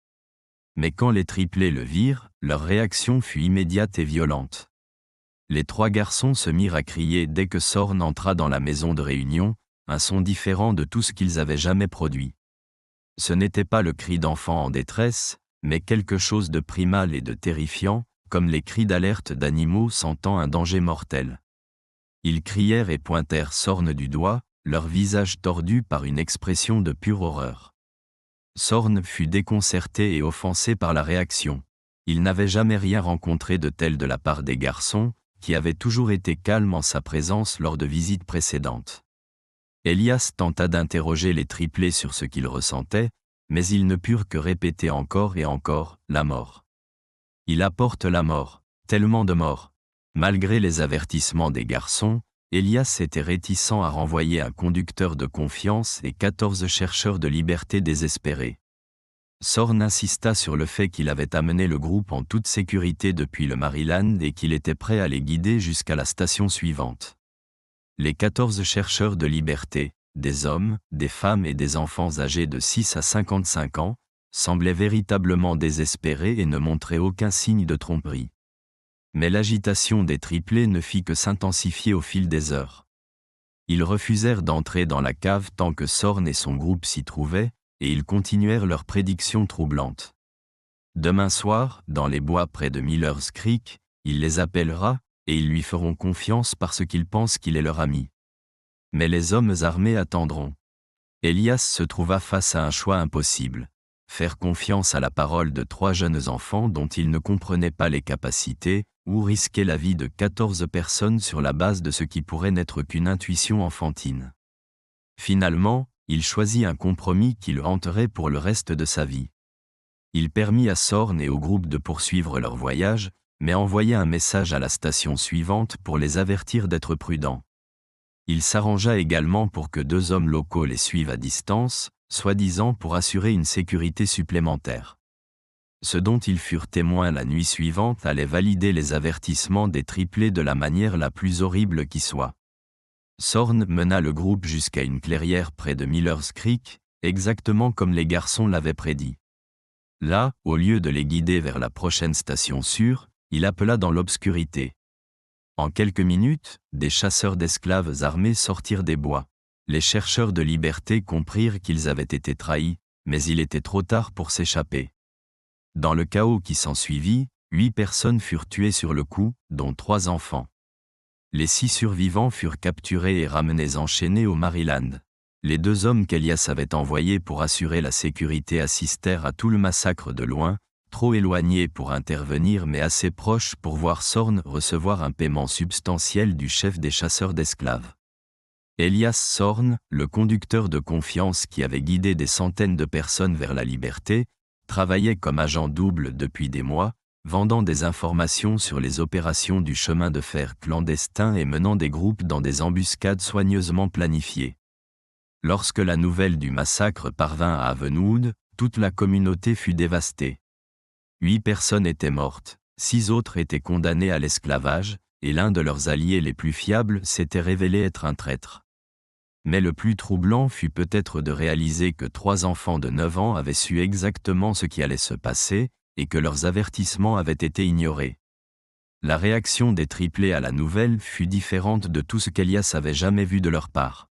Mais quand les triplés le virent, leur réaction fut immédiate et violente. Les 3 garçons se mirent à crier dès que Sorn entra dans la maison de réunion, un son différent de tout ce qu'ils avaient jamais produit. Ce n'était pas le cri d'enfant en détresse, mais quelque chose de primal et de terrifiant, comme les cris d'alerte d'animaux sentant un danger mortel. Ils crièrent et pointèrent Sorn du doigt, leur visage tordu par une expression de pure horreur. Sorn fut déconcerté et offensé par la réaction. Il n'avait jamais rien rencontré de tel de la part des garçons, qui avaient toujours été calmes en sa présence lors de visites précédentes. Elias tenta d'interroger les triplés sur ce qu'ils ressentaient, mais ils ne purent que répéter encore et encore « la mort ». Il apporte la mort, tellement de morts. Malgré les avertissements des garçons, Elias était réticent à renvoyer un conducteur de confiance et 14 chercheurs de liberté désespérés. Sorn insista sur le fait qu'il avait amené le groupe en toute sécurité depuis le Maryland et qu'il était prêt à les guider jusqu'à la station suivante. Les 14 chercheurs de liberté, des hommes, des femmes et des enfants âgés de 6 à 55 ans, semblaient véritablement désespérés et ne montraient aucun signe de tromperie. Mais l'agitation des triplés ne fit que s'intensifier au fil des heures. Ils refusèrent d'entrer dans la cave tant que Sorn et son groupe s'y trouvaient, et ils continuèrent leurs prédictions troublantes. Demain soir, dans les bois près de Miller's Creek, il les appellera, et ils lui feront confiance parce qu'ils pensent qu'il est leur ami. Mais les hommes armés attendront. Elias se trouva face à un choix impossible. Faire confiance à la parole de 3 jeunes enfants dont il ne comprenait pas les capacités, ou risquer la vie de 14 personnes sur la base de ce qui pourrait n'être qu'une intuition enfantine. Finalement, il choisit un compromis qui le hanterait pour le reste de sa vie. Il permit à Sorn et au groupe de poursuivre leur voyage, mais envoya un message à la station suivante pour les avertir d'être prudents. Il s'arrangea également pour que 2 hommes locaux les suivent à distance, soi-disant pour assurer une sécurité supplémentaire. Ce dont ils furent témoins la nuit suivante allait valider les avertissements des triplés de la manière la plus horrible qui soit. Sorn mena le groupe jusqu'à une clairière près de Miller's Creek, exactement comme les garçons l'avaient prédit. Là, au lieu de les guider vers la prochaine station sûre, il appela dans l'obscurité. En quelques minutes, des chasseurs d'esclaves armés sortirent des bois. Les chercheurs de liberté comprirent qu'ils avaient été trahis, mais il était trop tard pour s'échapper. Dans le chaos qui s'ensuivit, 8 personnes furent tuées sur le coup, dont 3 enfants. Les 6 survivants furent capturés et ramenés enchaînés au Maryland. Les 2 hommes qu'Elias avait envoyés pour assurer la sécurité assistèrent à tout le massacre de loin, trop éloignés pour intervenir mais assez proches pour voir Sorn recevoir un paiement substantiel du chef des chasseurs d'esclaves. Elias Sorn, le conducteur de confiance qui avait guidé des centaines de personnes vers la liberté, travaillait comme agent double depuis des mois, vendant des informations sur les opérations du chemin de fer clandestin et menant des groupes dans des embuscades soigneusement planifiées. Lorsque la nouvelle du massacre parvint à Havenwood, toute la communauté fut dévastée. 8 personnes étaient mortes, 6 autres étaient condamnées à l'esclavage, et l'un de leurs alliés les plus fiables s'était révélé être un traître. Mais le plus troublant fut peut-être de réaliser que 3 enfants de 9 ans avaient su exactement ce qui allait se passer, et que leurs avertissements avaient été ignorés. La réaction des triplés à la nouvelle fut différente de tout ce qu'Elias avait jamais vu de leur part.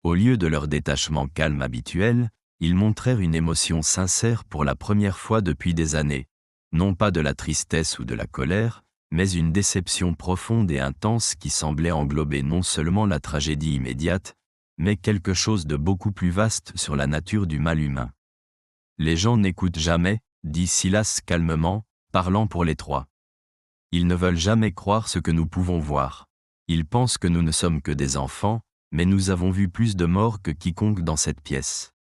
Au lieu de leur détachement calme habituel, ils montrèrent une émotion sincère pour la première fois depuis des années, non pas de la tristesse ou de la colère, mais une déception profonde et intense qui semblait englober non seulement la tragédie immédiate, mais quelque chose de beaucoup plus vaste sur la nature du mal humain. Les gens n'écoutent jamais, dit Silas calmement, parlant pour les 3. Ils ne veulent jamais croire ce que nous pouvons voir. Ils pensent que nous ne sommes que des enfants, mais nous avons vu plus de morts que quiconque dans cette pièce.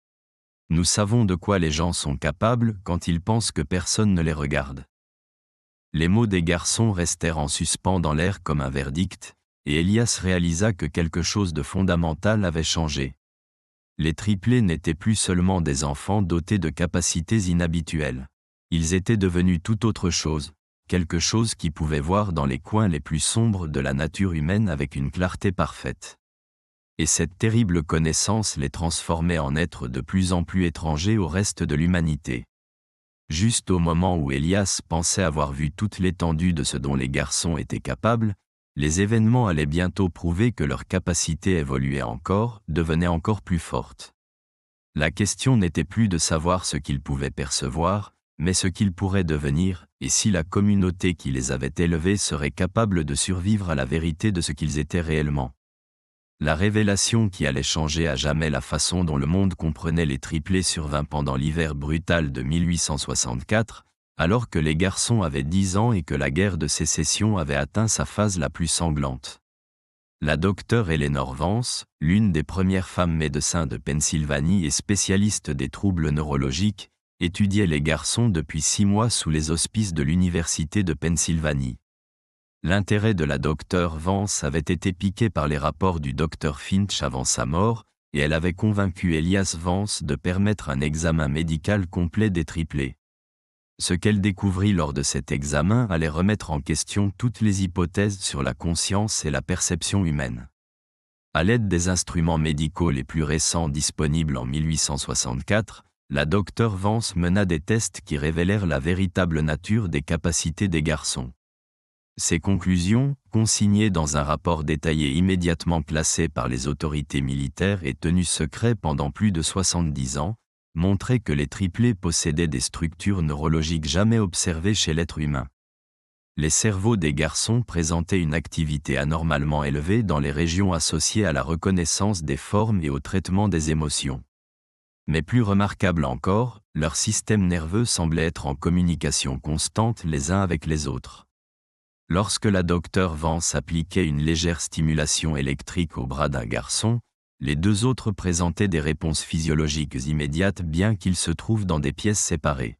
Nous savons de quoi les gens sont capables quand ils pensent que personne ne les regarde. Les mots des garçons restèrent en suspens dans l'air comme un verdict, et Elias réalisa que quelque chose de fondamental avait changé. Les triplés n'étaient plus seulement des enfants dotés de capacités inhabituelles. Ils étaient devenus tout autre chose, quelque chose qui pouvait voir dans les coins les plus sombres de la nature humaine avec une clarté parfaite. Et cette terrible connaissance les transformait en êtres de plus en plus étrangers au reste de l'humanité. Juste au moment où Elias pensait avoir vu toute l'étendue de ce dont les garçons étaient capables, les événements allaient bientôt prouver que leur capacité évoluait encore, devenait encore plus forte. La question n'était plus de savoir ce qu'ils pouvaient percevoir, mais ce qu'ils pourraient devenir, et si la communauté qui les avait élevés serait capable de survivre à la vérité de ce qu'ils étaient réellement. La révélation qui allait changer à jamais la façon dont le monde comprenait les triplés survint pendant l'hiver brutal de 1864, alors que les garçons avaient 10 ans et que la guerre de sécession avait atteint sa phase la plus sanglante. La docteure Eleanor Vance, l'une des premières femmes médecins de Pennsylvanie et spécialiste des troubles neurologiques, étudiait les garçons depuis 6 mois sous les auspices de l'Université de Pennsylvanie. L'intérêt de la docteure Vance avait été piqué par les rapports du docteur Finch avant sa mort, et elle avait convaincu Elias Vance de permettre un examen médical complet des triplés. Ce qu'elle découvrit lors de cet examen allait remettre en question toutes les hypothèses sur la conscience et la perception humaine. À l'aide des instruments médicaux les plus récents disponibles en 1864, la Dr Vance mena des tests qui révélèrent la véritable nature des capacités des garçons. Ces conclusions, consignées dans un rapport détaillé immédiatement classé par les autorités militaires et tenu secret pendant plus de 70 ans, montraient que les triplés possédaient des structures neurologiques jamais observées chez l'être humain. Les cerveaux des garçons présentaient une activité anormalement élevée dans les régions associées à la reconnaissance des formes et au traitement des émotions. Mais plus remarquable encore, leur système nerveux semblait être en communication constante les uns avec les autres. Lorsque la Dr Vance appliquait une légère stimulation électrique au bras d'un garçon, les deux autres présentaient des réponses physiologiques immédiates bien qu'ils se trouvent dans des pièces séparées.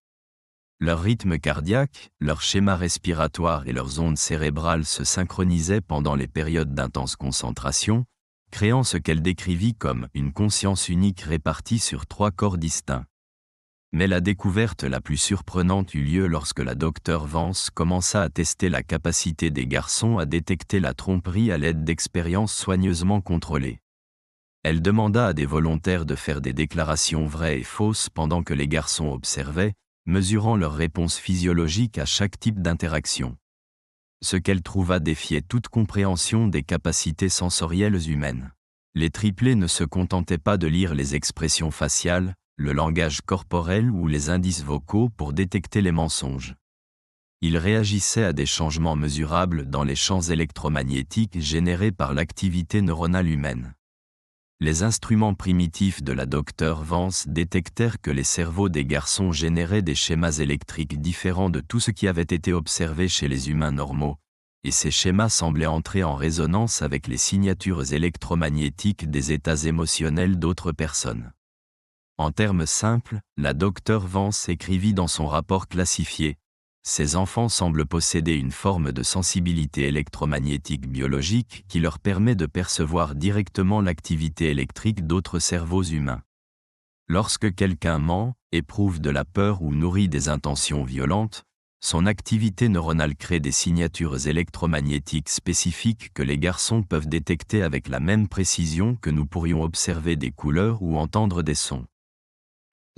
Leur rythme cardiaque, leur schéma respiratoire et leurs ondes cérébrales se synchronisaient pendant les périodes d'intense concentration, créant ce qu'elle décrivit comme une conscience unique répartie sur 3 corps distincts. Mais la découverte la plus surprenante eut lieu lorsque la Dr Vance commença à tester la capacité des garçons à détecter la tromperie à l'aide d'expériences soigneusement contrôlées. Elle demanda à des volontaires de faire des déclarations vraies et fausses pendant que les garçons observaient, mesurant leurs réponses physiologiques à chaque type d'interaction. Ce qu'elle trouva défiait toute compréhension des capacités sensorielles humaines. Les triplés ne se contentaient pas de lire les expressions faciales, le langage corporel ou les indices vocaux pour détecter les mensonges. Ils réagissaient à des changements mesurables dans les champs électromagnétiques générés par l'activité neuronale humaine. Les instruments primitifs de la Dr Vance détectèrent que les cerveaux des garçons généraient des schémas électriques différents de tout ce qui avait été observé chez les humains normaux, et ces schémas semblaient entrer en résonance avec les signatures électromagnétiques des états émotionnels d'autres personnes. En termes simples, la Dr Vance écrivit dans son rapport classifié: ces enfants semblent posséder une forme de sensibilité électromagnétique biologique qui leur permet de percevoir directement l'activité électrique d'autres cerveaux humains. Lorsque quelqu'un ment, éprouve de la peur ou nourrit des intentions violentes, son activité neuronale crée des signatures électromagnétiques spécifiques que les garçons peuvent détecter avec la même précision que nous pourrions observer des couleurs ou entendre des sons.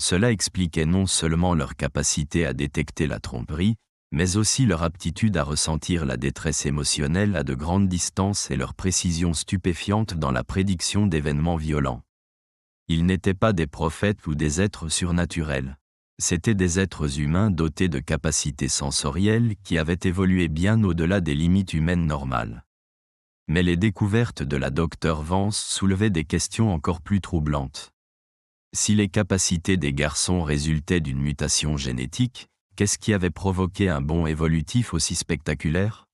Cela expliquait non seulement leur capacité à détecter la tromperie, mais aussi leur aptitude à ressentir la détresse émotionnelle à de grandes distances et leur précision stupéfiante dans la prédiction d'événements violents. Ils n'étaient pas des prophètes ou des êtres surnaturels. C'étaient des êtres humains dotés de capacités sensorielles qui avaient évolué bien au-delà des limites humaines normales. Mais les découvertes de la Dr Vance soulevaient des questions encore plus troublantes. Si les capacités des garçons résultaient d'une mutation génétique, qu'est-ce qui avait provoqué un bond évolutif aussi spectaculaire?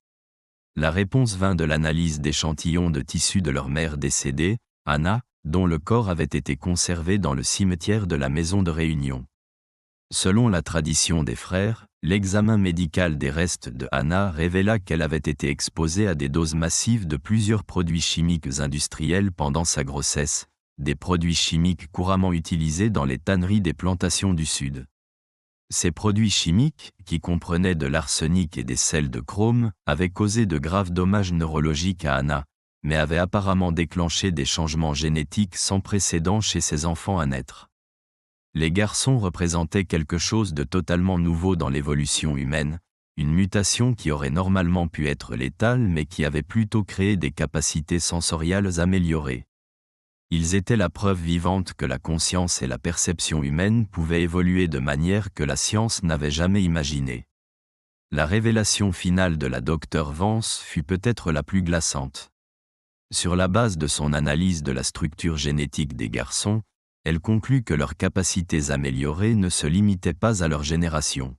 La réponse vint de l'analyse d'échantillons de tissus de leur mère décédée, Anna, dont le corps avait été conservé dans le cimetière de la maison de réunion. Selon la tradition des frères, l'examen médical des restes de Anna révéla qu'elle avait été exposée à des doses massives de plusieurs produits chimiques industriels pendant sa grossesse, des produits chimiques couramment utilisés dans les tanneries des plantations du Sud. Ces produits chimiques, qui comprenaient de l'arsenic et des sels de chrome, avaient causé de graves dommages neurologiques à Anna, mais avaient apparemment déclenché des changements génétiques sans précédent chez ses enfants à naître. Les garçons représentaient quelque chose de totalement nouveau dans l'évolution humaine, une mutation qui aurait normalement pu être létale mais qui avait plutôt créé des capacités sensorielles améliorées. Ils étaient la preuve vivante que la conscience et la perception humaine pouvaient évoluer de manière que la science n'avait jamais imaginée. La révélation finale de la Dr Vance fut peut-être la plus glaçante. Sur la base de son analyse de la structure génétique des garçons, elle conclut que leurs capacités améliorées ne se limitaient pas à leur génération.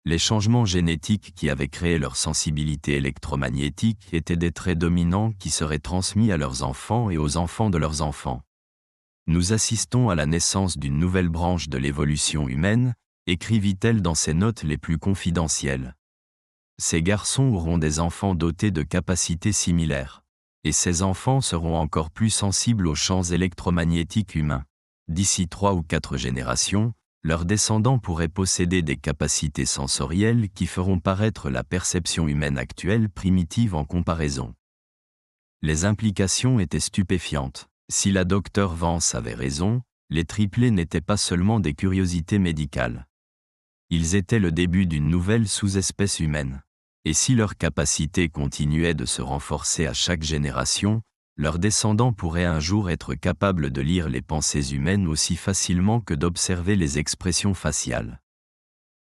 Les changements génétiques qui avaient créé leur sensibilité électromagnétique étaient des traits dominants qui seraient transmis à leurs enfants et aux enfants de leurs enfants. Nous assistons à la naissance d'une nouvelle branche de l'évolution humaine, écrivit-elle dans ses notes les plus confidentielles. Ces garçons auront des enfants dotés de capacités similaires. Et ces enfants seront encore plus sensibles aux champs électromagnétiques humains. D'ici 3 ou 4 générations, leurs descendants pourraient posséder des capacités sensorielles qui feront paraître la perception humaine actuelle primitive en comparaison. Les implications étaient stupéfiantes. Si la docteure Vance avait raison, les triplés n'étaient pas seulement des curiosités médicales. Ils étaient le début d'une nouvelle sous-espèce humaine. Et si leurs capacités continuaient de se renforcer à chaque génération, leurs descendants pourraient un jour être capables de lire les pensées humaines aussi facilement que d'observer les expressions faciales.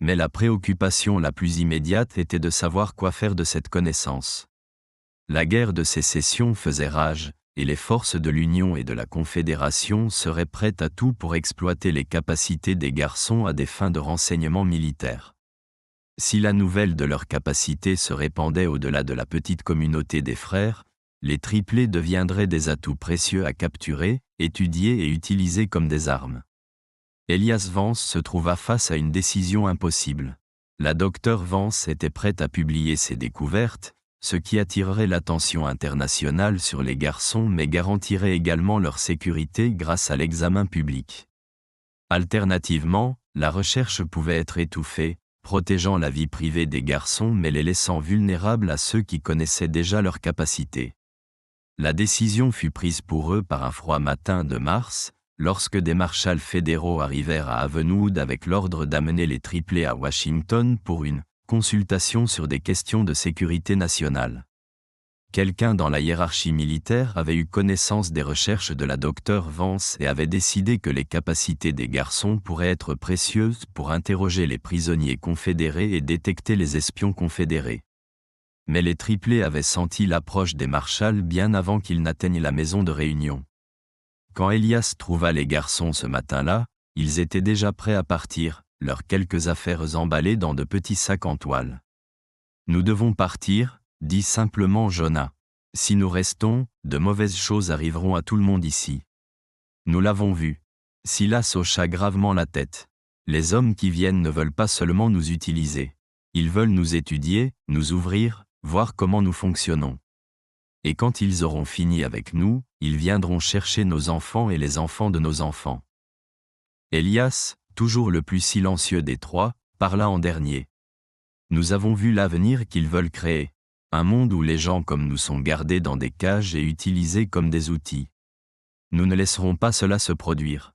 Mais la préoccupation la plus immédiate était de savoir quoi faire de cette connaissance. La guerre de sécession faisait rage, et les forces de l'Union et de la Confédération seraient prêtes à tout pour exploiter les capacités des garçons à des fins de renseignement militaire. Si la nouvelle de leur capacité se répandait au-delà de la petite communauté des frères, les triplés deviendraient des atouts précieux à capturer, étudier et utiliser comme des armes. Elias Vance se trouva face à une décision impossible. La docteure Vance était prête à publier ses découvertes, ce qui attirerait l'attention internationale sur les garçons mais garantirait également leur sécurité grâce à l'examen public. Alternativement, la recherche pouvait être étouffée, protégeant la vie privée des garçons mais les laissant vulnérables à ceux qui connaissaient déjà leurs capacités. La décision fut prise pour eux par un froid matin de mars, lorsque des marshals fédéraux arrivèrent à Havenwood avec l'ordre d'amener les triplés à Washington pour une consultation sur des questions de sécurité nationale. Quelqu'un dans la hiérarchie militaire avait eu connaissance des recherches de la docteure Vance et avait décidé que les capacités des garçons pourraient être précieuses pour interroger les prisonniers confédérés et détecter les espions confédérés. Mais les triplés avaient senti l'approche des marshals bien avant qu'ils n'atteignent la maison de réunion. Quand Elias trouva les garçons ce matin-là, ils étaient déjà prêts à partir, leurs quelques affaires emballées dans de petits sacs en toile. « Nous devons partir », dit simplement Jonah. « Si nous restons, de mauvaises choses arriveront à tout le monde ici. » Nous l'avons vu. Silas hocha gravement la tête. Les hommes qui viennent ne veulent pas seulement nous utiliser. Ils veulent nous étudier, nous ouvrir, voir comment nous fonctionnons. Et quand ils auront fini avec nous, ils viendront chercher nos enfants et les enfants de nos enfants. Elias, toujours le plus silencieux des trois, parla en dernier. Nous avons vu l'avenir qu'ils veulent créer. Un monde où les gens comme nous sont gardés dans des cages et utilisés comme des outils. Nous ne laisserons pas cela se produire.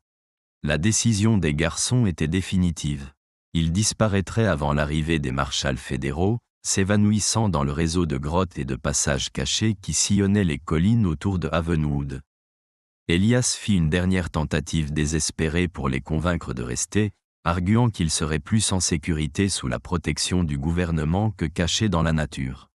La décision des garçons était définitive. Ils disparaîtraient avant l'arrivée des marshals fédéraux, s'évanouissant dans le réseau de grottes et de passages cachés qui sillonnaient les collines autour de Havenwood. Elias fit une dernière tentative désespérée pour les convaincre de rester, arguant qu'ils seraient plus en sécurité sous la protection du gouvernement que cachés dans la nature.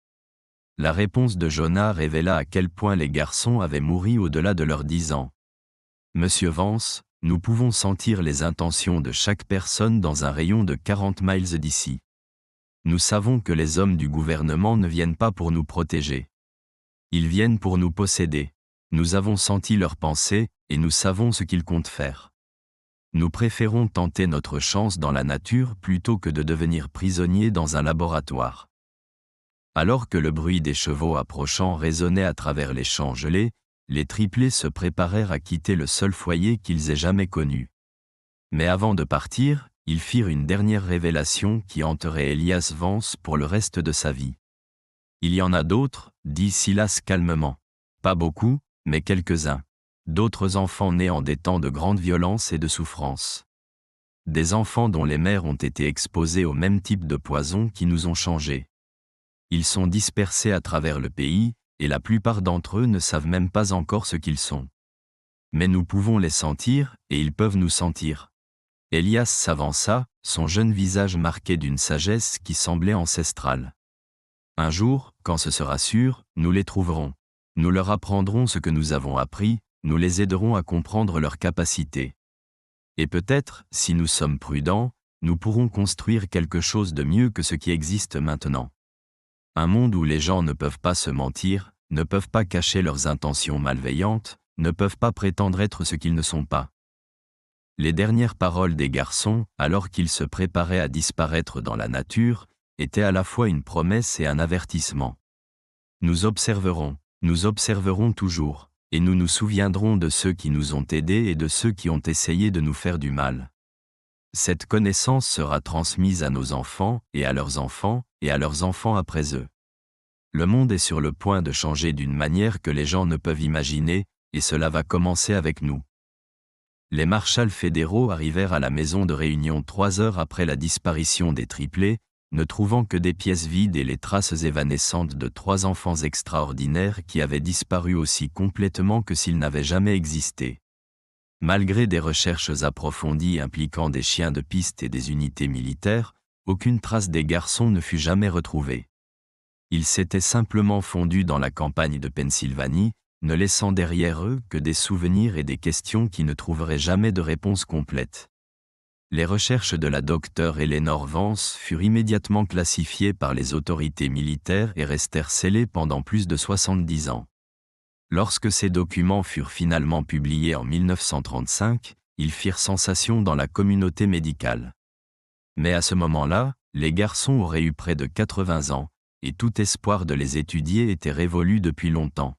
La réponse de Jonah révéla à quel point les garçons avaient mouru au-delà de leurs 10 ans. « Monsieur Vance, nous pouvons sentir les intentions de chaque personne dans un rayon de 40 miles d'ici. Nous savons que les hommes du gouvernement ne viennent pas pour nous protéger. Ils viennent pour nous posséder. Nous avons senti leurs pensées, et nous savons ce qu'ils comptent faire. Nous préférons tenter notre chance dans la nature plutôt que de devenir prisonniers dans un laboratoire. » Alors que le bruit des chevaux approchant résonnait à travers les champs gelés, les triplés se préparèrent à quitter le seul foyer qu'ils aient jamais connu. Mais avant de partir, ils firent une dernière révélation qui hanterait Elias Vance pour le reste de sa vie. « Il y en a d'autres, » dit Silas calmement. « Pas beaucoup, mais quelques-uns. D'autres enfants nés en des temps de grande violence et de souffrance. Des enfants dont les mères ont été exposées au même type de poison qui nous ont changés. Ils sont dispersés à travers le pays, et la plupart d'entre eux ne savent même pas encore ce qu'ils sont. Mais nous pouvons les sentir, et ils peuvent nous sentir. » Elias s'avança, son jeune visage marqué d'une sagesse qui semblait ancestrale. « Un jour, quand ce sera sûr, nous les trouverons. Nous leur apprendrons ce que nous avons appris, nous les aiderons à comprendre leurs capacités. Et peut-être, si nous sommes prudents, nous pourrons construire quelque chose de mieux que ce qui existe maintenant. Un monde où les gens ne peuvent pas se mentir, ne peuvent pas cacher leurs intentions malveillantes, ne peuvent pas prétendre être ce qu'ils ne sont pas. » Les dernières paroles des garçons, alors qu'ils se préparaient à disparaître dans la nature, étaient à la fois une promesse et un avertissement. « Nous observerons. Nous observerons toujours, et nous nous souviendrons de ceux qui nous ont aidés et de ceux qui ont essayé de nous faire du mal. Cette connaissance sera transmise à nos enfants, et à leurs enfants, et à leurs enfants après eux. Le monde est sur le point de changer d'une manière que les gens ne peuvent imaginer, et cela va commencer avec nous. Les marshals fédéraux arrivèrent à la maison de réunion 3 heures après la disparition des triplés, ne trouvant que des pièces vides et les traces évanescentes de 3 enfants extraordinaires qui avaient disparu aussi complètement que s'ils n'avaient jamais existé. Malgré des recherches approfondies impliquant des chiens de piste et des unités militaires, aucune trace des garçons ne fut jamais retrouvée. Ils s'étaient simplement fondus dans la campagne de Pennsylvanie, ne laissant derrière eux que des souvenirs et des questions qui ne trouveraient jamais de réponse complète. Les recherches de la docteure Eleanor Vance furent immédiatement classifiées par les autorités militaires et restèrent scellées pendant plus de 70 ans. Lorsque ces documents furent finalement publiés en 1935, ils firent sensation dans la communauté médicale. Mais à ce moment-là, les garçons auraient eu près de 80 ans, et tout espoir de les étudier était révolu depuis longtemps.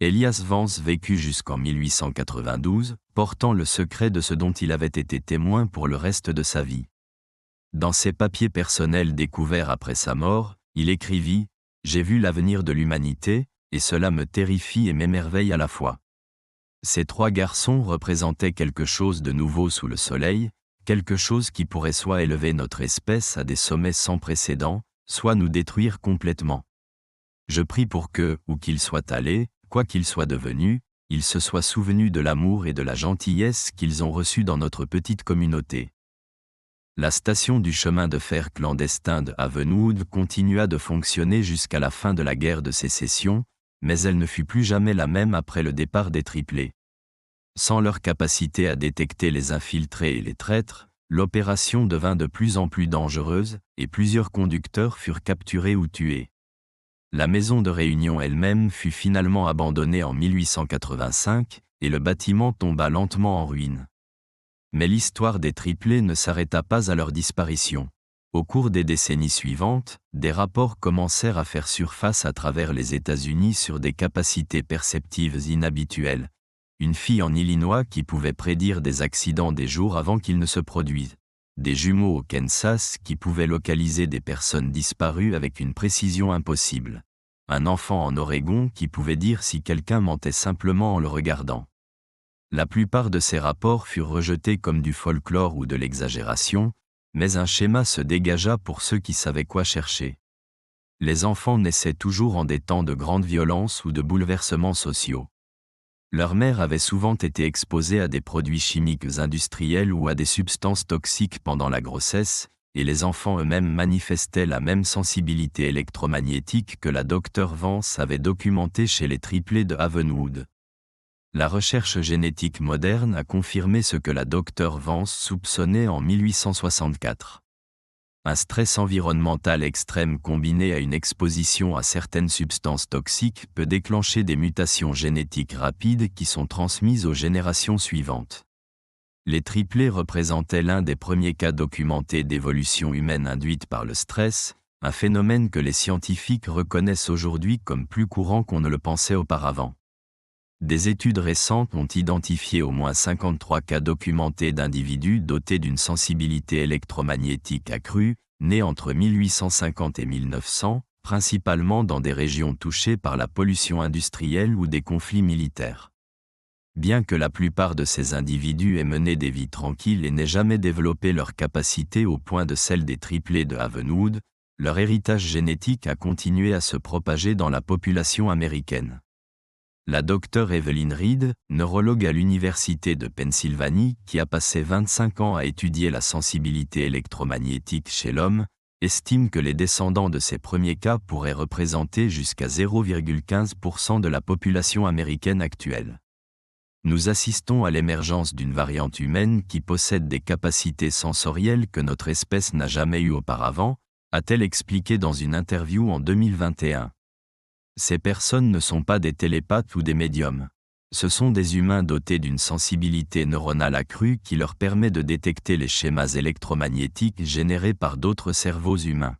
Elias Vance vécut jusqu'en 1892, portant le secret de ce dont il avait été témoin pour le reste de sa vie. Dans ses papiers personnels découverts après sa mort, il écrivit « J'ai vu l'avenir de l'humanité, et cela me terrifie et m'émerveille à la fois. » Ces 3 garçons représentaient quelque chose de nouveau sous le soleil, quelque chose qui pourrait soit élever notre espèce à des sommets sans précédent, soit nous détruire complètement. Je prie pour que, où qu'ils soient allés, quoi qu'ils soient devenus, ils se soient souvenus de l'amour et de la gentillesse qu'ils ont reçus dans notre petite communauté. La station du chemin de fer clandestin de Havenwood continua de fonctionner jusqu'à la fin de la guerre de sécession, mais elle ne fut plus jamais la même après le départ des triplés. Sans leur capacité à détecter les infiltrés et les traîtres, l'opération devint de plus en plus dangereuse, et plusieurs conducteurs furent capturés ou tués. La maison de réunion elle-même fut finalement abandonnée en 1885, et le bâtiment tomba lentement en ruine. Mais l'histoire des triplés ne s'arrêta pas à leur disparition. Au cours des décennies suivantes, des rapports commencèrent à faire surface à travers les États-Unis sur des capacités perceptives inhabituelles. Une fille en Illinois qui pouvait prédire des accidents des jours avant qu'ils ne se produisent. Des jumeaux au Kansas qui pouvaient localiser des personnes disparues avec une précision impossible. Un enfant en Oregon qui pouvait dire si quelqu'un mentait simplement en le regardant. La plupart de ces rapports furent rejetés comme du folklore ou de l'exagération, mais un schéma se dégagea pour ceux qui savaient quoi chercher. Les enfants naissaient toujours en des temps de grande violence ou de bouleversements sociaux. Leur mère avait souvent été exposée à des produits chimiques industriels ou à des substances toxiques pendant la grossesse, et les enfants eux-mêmes manifestaient la même sensibilité électromagnétique que la docteure Vance avait documentée chez les triplés de Havenwood. La recherche génétique moderne a confirmé ce que la docteure Vance soupçonnait en 1864. Un stress environnemental extrême combiné à une exposition à certaines substances toxiques peut déclencher des mutations génétiques rapides qui sont transmises aux générations suivantes. Les triplés représentaient l'un des premiers cas documentés d'évolution humaine induite par le stress, un phénomène que les scientifiques reconnaissent aujourd'hui comme plus courant qu'on ne le pensait auparavant. Des études récentes ont identifié au moins 53 cas documentés d'individus dotés d'une sensibilité électromagnétique accrue, nés entre 1850 et 1900, principalement dans des régions touchées par la pollution industrielle ou des conflits militaires. Bien que la plupart de ces individus aient mené des vies tranquilles et n'aient jamais développé leur capacité au point de celle des triplés de Havenwood, leur héritage génétique a continué à se propager dans la population américaine. La docteure Evelyn Reed, neurologue à l'Université de Pennsylvanie qui a passé 25 ans à étudier la sensibilité électromagnétique chez l'homme, estime que les descendants de ces premiers cas pourraient représenter jusqu'à 0,15% de la population américaine actuelle. Nous assistons à l'émergence d'une variante humaine qui possède des capacités sensorielles que notre espèce n'a jamais eues auparavant, a-t-elle expliqué dans une interview en 2021. Ces personnes ne sont pas des télépathes ou des médiums. Ce sont des humains dotés d'une sensibilité neuronale accrue qui leur permet de détecter les schémas électromagnétiques générés par d'autres cerveaux humains.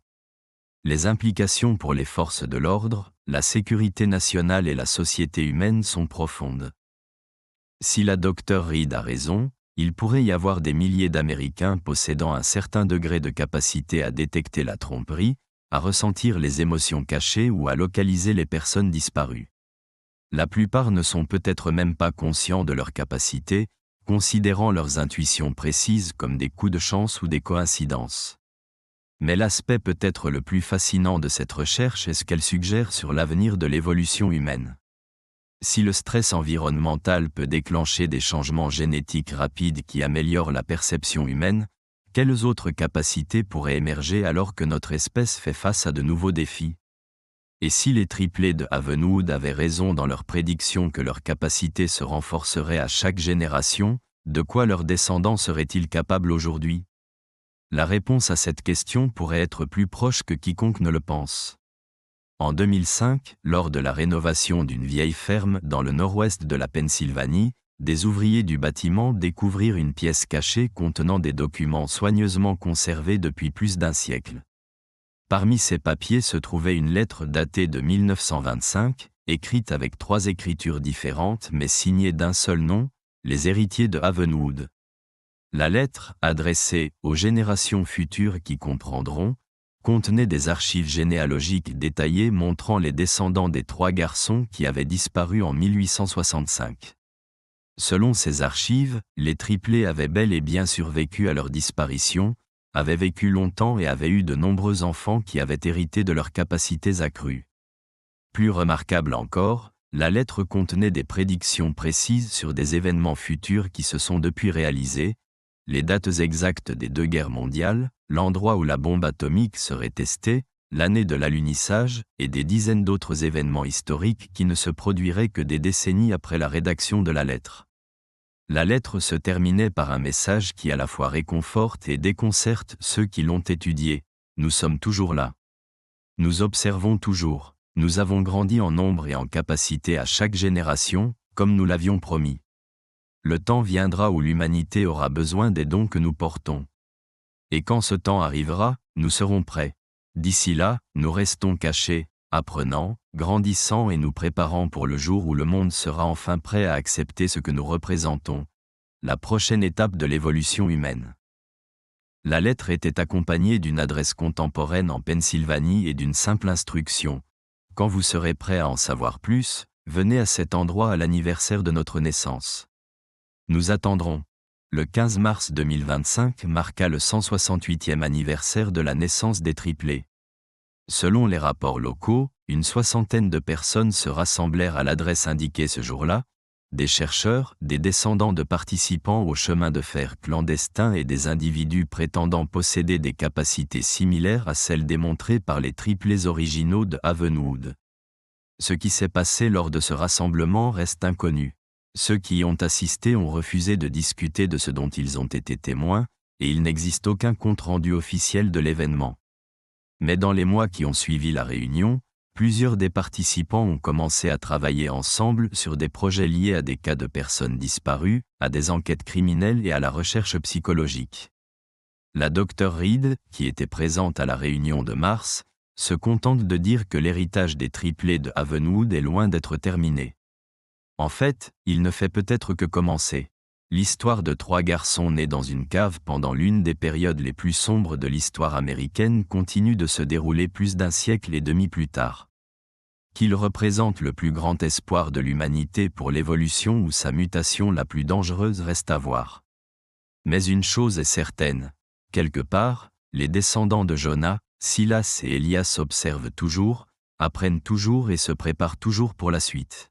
Les implications pour les forces de l'ordre, la sécurité nationale et la société humaine sont profondes. Si la Dr Reed a raison, il pourrait y avoir des milliers d'Américains possédant un certain degré de capacité à détecter la tromperie, à ressentir les émotions cachées ou à localiser les personnes disparues. La plupart ne sont peut-être même pas conscients de leur capacité, considérant leurs intuitions précises comme des coups de chance ou des coïncidences. Mais l'aspect peut-être le plus fascinant de cette recherche est ce qu'elle suggère sur l'avenir de l'évolution humaine. Si le stress environnemental peut déclencher des changements génétiques rapides qui améliorent la perception humaine, quelles autres capacités pourraient émerger alors que notre espèce fait face à de nouveaux défis? Et si les triplés de Havenwood avaient raison dans leur prédiction que leur capacité se renforcerait à chaque génération, de quoi leurs descendants seraient-ils capables aujourd'hui? La réponse à cette question pourrait être plus proche que quiconque ne le pense. En 2005, lors de la rénovation d'une vieille ferme dans le nord-ouest de la Pennsylvanie, des ouvriers du bâtiment découvrirent une pièce cachée contenant des documents soigneusement conservés depuis plus d'un siècle. Parmi ces papiers se trouvait une lettre datée de 1925, écrite avec 3 écritures différentes mais signée d'un seul nom, les héritiers de Havenwood. La lettre, adressée aux générations futures qui comprendront, contenait des archives généalogiques détaillées montrant les descendants des 3 garçons qui avaient disparu en 1865. Selon ces archives, les triplés avaient bel et bien survécu à leur disparition, avaient vécu longtemps et avaient eu de nombreux enfants qui avaient hérité de leurs capacités accrues. Plus remarquable encore, la lettre contenait des prédictions précises sur des événements futurs qui se sont depuis réalisés, les dates exactes des 2 guerres mondiales, l'endroit où la bombe atomique serait testée, l'année de l'alunissage et des dizaines d'autres événements historiques qui ne se produiraient que des décennies après la rédaction de la lettre. La lettre se terminait par un message qui à la fois réconforte et déconcerte ceux qui l'ont étudié. Nous sommes toujours là. Nous observons toujours. Nous avons grandi en nombre et en capacité à chaque génération, comme nous l'avions promis. Le temps viendra où l'humanité aura besoin des dons que nous portons. Et quand ce temps arrivera, nous serons prêts. D'ici là, nous restons cachés, apprenant, grandissant et nous préparant pour le jour où le monde sera enfin prêt à accepter ce que nous représentons, la prochaine étape de l'évolution humaine. La lettre était accompagnée d'une adresse contemporaine en Pennsylvanie et d'une simple instruction. Quand vous serez prêt à en savoir plus, venez à cet endroit à l'anniversaire de notre naissance. Nous attendrons. Le 15 mars 2025 marqua le 168e anniversaire de la naissance des triplés. Selon les rapports locaux, une 60aine de personnes se rassemblèrent à l'adresse indiquée ce jour-là, des chercheurs, des descendants de participants au chemin de fer clandestin et des individus prétendant posséder des capacités similaires à celles démontrées par les triplés originaux de Havenwood. Ce qui s'est passé lors de ce rassemblement reste inconnu. Ceux qui y ont assisté ont refusé de discuter de ce dont ils ont été témoins, et il n'existe aucun compte-rendu officiel de l'événement. Mais dans les mois qui ont suivi la réunion, plusieurs des participants ont commencé à travailler ensemble sur des projets liés à des cas de personnes disparues, à des enquêtes criminelles et à la recherche psychologique. La Dr Reed, qui était présente à la réunion de mars, se contente de dire que l'héritage des triplés de Havenwood est loin d'être terminé. En fait, il ne fait peut-être que commencer. L'histoire de 3 garçons nés dans une cave pendant l'une des périodes les plus sombres de l'histoire américaine continue de se dérouler plus d'un siècle et demi plus tard. Qu'il représente le plus grand espoir de l'humanité pour l'évolution ou sa mutation la plus dangereuse reste à voir. Mais une chose est certaine, quelque part, les descendants de Jonas, Silas et Elias observent toujours, apprennent toujours et se préparent toujours pour la suite.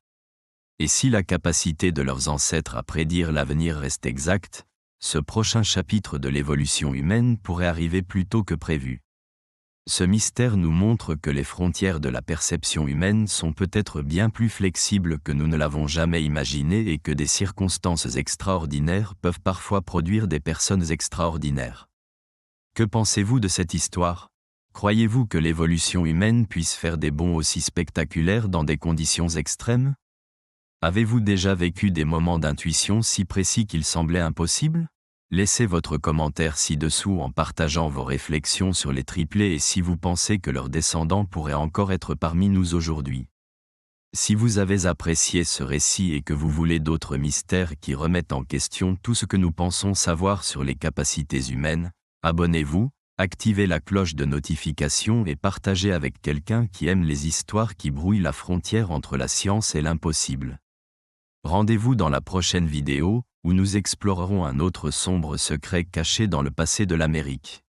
Et si la capacité de leurs ancêtres à prédire l'avenir reste exacte, ce prochain chapitre de l'évolution humaine pourrait arriver plus tôt que prévu. Ce mystère nous montre que les frontières de la perception humaine sont peut-être bien plus flexibles que nous ne l'avons jamais imaginé et que des circonstances extraordinaires peuvent parfois produire des personnes extraordinaires. Que pensez-vous de cette histoire? Croyez-vous que l'évolution humaine puisse faire des bonds aussi spectaculaires dans des conditions extrêmes? Avez-vous déjà vécu des moments d'intuition si précis qu'ils semblaient impossibles? Laissez votre commentaire ci-dessous en partageant vos réflexions sur les triplés et si vous pensez que leurs descendants pourraient encore être parmi nous aujourd'hui. Si vous avez apprécié ce récit et que vous voulez d'autres mystères qui remettent en question tout ce que nous pensons savoir sur les capacités humaines, abonnez-vous, activez la cloche de notification et partagez avec quelqu'un qui aime les histoires qui brouillent la frontière entre la science et l'impossible. Rendez-vous dans la prochaine vidéo, où nous explorerons un autre sombre secret caché dans le passé de l'Amérique.